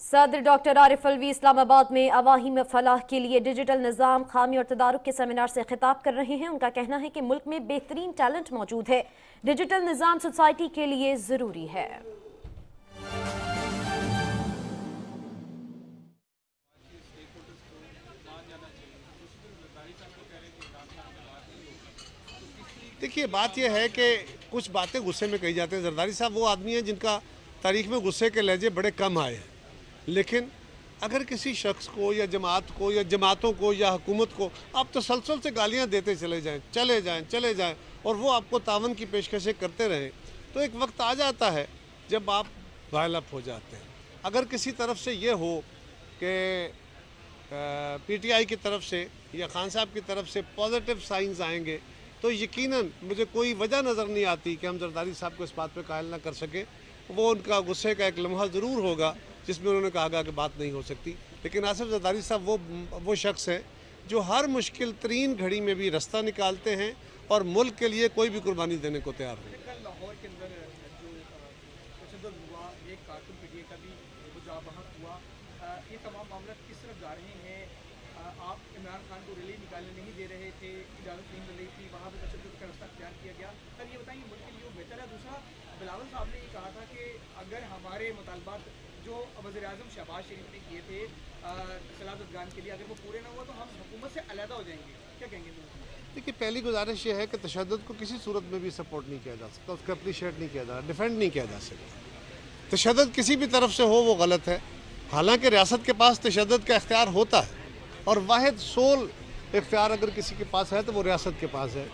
सदर डॉक्टर आरिफ अलवी इस्लामाबाद में अवाहिम फलाह के लिए डिजिटल निज़ाम, खामी और तदारुक के सेमिनार से खिताब कर रहे हैं। उनका कहना है कि मुल्क में बेहतरीन टैलेंट मौजूद है, डिजिटल निज़ाम सोसाइटी के लिए ज़रूरी है। देखिए, बात यह है कि कुछ बातें गुस्से में कही जाती हैं। जरदारी साहब वो आदमी हैं जिनका तारीख में गुस्से के लहजे बड़े कम आए हैं, लेकिन अगर किसी शख्स को या जमात को या जमातों को या हुकूमत को आप तसलसल से गालियां देते चले जाएं और वो आपको तावन की पेशकशें करते रहें, तो एक वक्त आ जाता है जब आप वाइल अप हो जाते हैं। अगर किसी तरफ से ये हो कि PTI की तरफ से या खान साहब की तरफ से पॉजिटिव साइंस आएंगे, तो यकीनन मुझे कोई वजह नज़र नहीं आती कि हम जरदारी साहब को इस बात पे कायल ना कर सकें। वो उनका गुस्से का एक लम्हा ज़रूर होगा जिसमें उन्होंने कहा कि बात नहीं हो सकती, लेकिन आसिफ जरदारी साहब वो शख्स हैं जो हर मुश्किल तरीन घड़ी में भी रास्ता निकालते हैं और मुल्क के लिए कोई भी कुर्बानी देने को तैयार हैं। लाहौर के अंदर जो हुआ, एक कारकुन PTI का भी मुजाबहत हुआ, ये तमाम मामला किस तरफ जा रहे हैं? आप इमरान खान को रैली निकालने नहीं दे रहे थे, इजाज़त नहीं मिल रही थी, वहाँ पर तशद्दुद का रास्ता अख्तियार किया गया। सर ये बताइए, मुल्क के लिए बेहतर है? दूसरा, बिलावल साहब ने ये कहा था कि अगर हमारे मुतालबात जो वज़ीर-ए-आज़म शहबाज शरीफ ने किए थे सलादतगान के लिए, अगर वो पूरे ना हुआ तो हम हुकूमत से अलहदा हो जाएंगे, क्या कहेंगे? देखिए, पहली गुजारिश ये है कि तशद्दुद को किसी सूरत में भी सपोर्ट नहीं किया जा सकता, उसका अप्रिशिएट नहीं किया जा रहा, डिफेंड नहीं किया जा सकता। तशद्दुद किसी भी तरफ से हो वो गलत है। हालांकि रियासत के पास तशद्दुद का इख्तियार होता है और वाहिद सोल इख्तियार अगर किसी के पास है तो वो रियासत के पास है।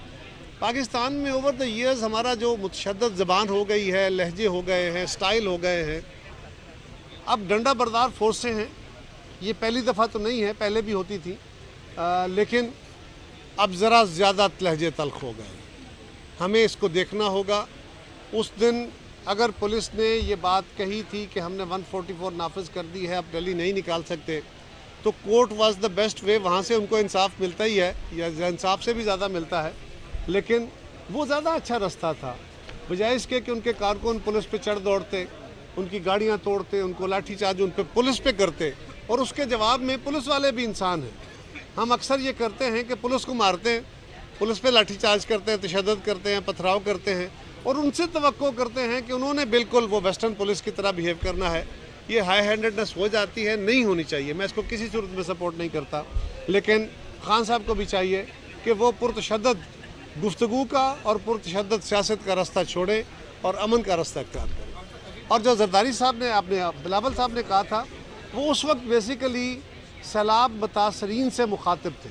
पाकिस्तान में ओवर द ईयर्स हमारा जो मुतशद्दद ज़बान हो गई है, लहजे हो गए हैं, स्टाइल हो गए हैं, अब डंडा बरदार फोर्सें हैं। ये पहली दफ़ा तो नहीं है, पहले भी होती थी, लेकिन अब ज़रा ज़्यादा लहजे तल्ख हो गए। हमें इसको देखना होगा। उस दिन अगर पुलिस ने ये बात कही थी कि हमने 144 नाफिज कर दी है, अब रैली नहीं निकाल सकते, तो court was the best way. वहाँ से उनको इंसाफ मिलता ही है या इंसाफ से भी ज़्यादा मिलता है, लेकिन वो ज़्यादा अच्छा रास्ता था बजाय इसके कि उनके कारकुन पुलिस पे चढ़ दौड़ते, उनकी गाड़ियाँ तोड़ते, उनको लाठीचार्ज उन पे पुलिस पे करते। और उसके जवाब में पुलिस वाले भी इंसान हैं। हम अक्सर ये करते हैं कि पुलिस को मारते हैं, पुलिस पे लाठीचार्ज करते हैं, तशद्दुद करते हैं, पथराव करते हैं और उनसे तवक्को करते हैं कि उन्होंने बिल्कुल वो वेस्टर्न पुलिस की तरह बिहेव करना है। ये हाई हैंडेडनेस हो जाती है, नहीं होनी चाहिए। मैं इसको किसी सूरत में सपोर्ट नहीं करता, लेकिन खान साहब को भी चाहिए कि वो पुरतशद्दद गुफ्तगू का और पुरतशद्दद सियासत का रास्ता छोड़े और अमन का रास्ता इख्तियार करें। और जो जरदारी साहब ने, आपने बिलावल साहब ने कहा था, वो उस वक्त बेसिकली सैलाब मुतासरीन से मुखातिब थे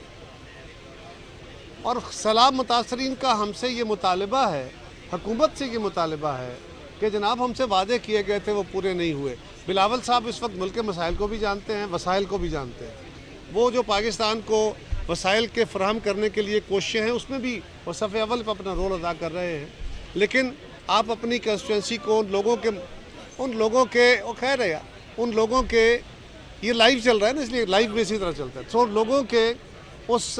और सैलाब मुतासरीन का हमसे ये मुतालबा है, हुकूमत से ये मुतालबा है कि जनाब हमसे वादे किए गए थे वो पूरे नहीं हुए। बिलावल साहब इस वक्त मुल्क के मसाइल को भी जानते हैं, वसाइल को भी जानते हैं। वो जो पाकिस्तान को वसाइल के फराहम करने के लिए कोशिशें हैं उसमें भी वो सफ़े अव्वल पर अपना रोल अदा कर रहे हैं। लेकिन आप अपनी कंस्टिट्यूंसी को उन लोगों के वो खैर है, उन लोगों के, ये लाइव चल रहा है ना, इसलिए लाइव में इसी तरह चलता है, तो लोगों के उस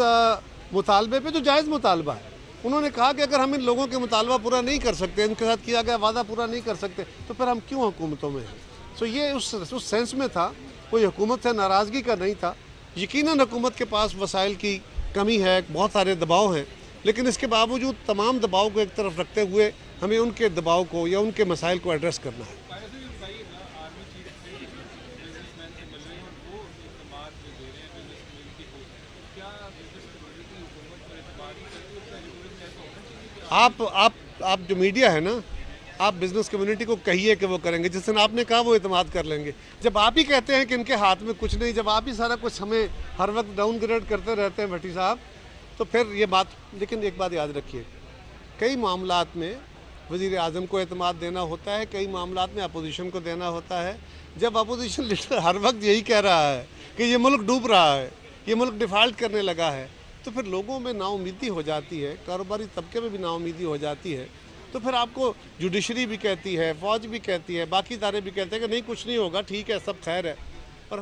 मुतालबे पे जो जायज़ मुतालबा है, उन्होंने कहा कि अगर हम इन लोगों के मुतालबा पूरा नहीं कर सकते, इनके साथ किया गया वादा पूरा नहीं कर सकते, तो फिर हम क्यों हुकूमतों में हैं। सो ये उस सेंस में था, कोई हुकूमत से नाराज़गी का नहीं था। यकीनन हुकूमत के पास वसाइल की कमी है, बहुत सारे दबाव हैं, لیکن اس کے باوجود تمام دباؤ کو ایک طرف رکھتے ہوئے ہمیں ان کے دباؤ کو یا ان کے مسائل کو ایڈریس کرنا ہے۔ آپ جو میڈیا ہے نا، آپ بزنس کمیونٹی کو کہیے کہ وہ کریں گے، جس دن آپ نے کہا وہ اعتماد کر لیں گے۔ جب آپ ہی کہتے ہیں کہ ان کے ہاتھ میں کچھ نہیں، جب آپ ہی سارا کچھ ہمیں ہر وقت ڈاؤن گریڈ کرتے رہتے ہیں بھٹی صاحب، تو پھر یہ بات، لیکن ایک بات یاد رکھیے، کئی معاملات میں وزیر اعظم کو اعتماد دینا ہوتا ہے، کئی معاملات میں اپوزیشن کو دینا ہوتا ہے۔ جب اپوزیشن لیڈر ہر وقت یہی کہہ رہا ہے کہ یہ ملک ڈوب رہا ہے، یہ ملک ڈیفالٹ کرنے لگا ہے، تو پھر لوگوں میں نا امیدی ہو جاتی ہے، کاروباری طبقے میں بھی نا امیدی ہو جاتی ہے۔ تو پھر آپ کو جوڈیشری بھی کہتی ہے، فوج بھی کہتی ہے، باقی ادارے بھی کہتے ہیں کہ نہیں کچھ نہیں ہوگا، ٹھیک ہے، سب خیر ہے، اور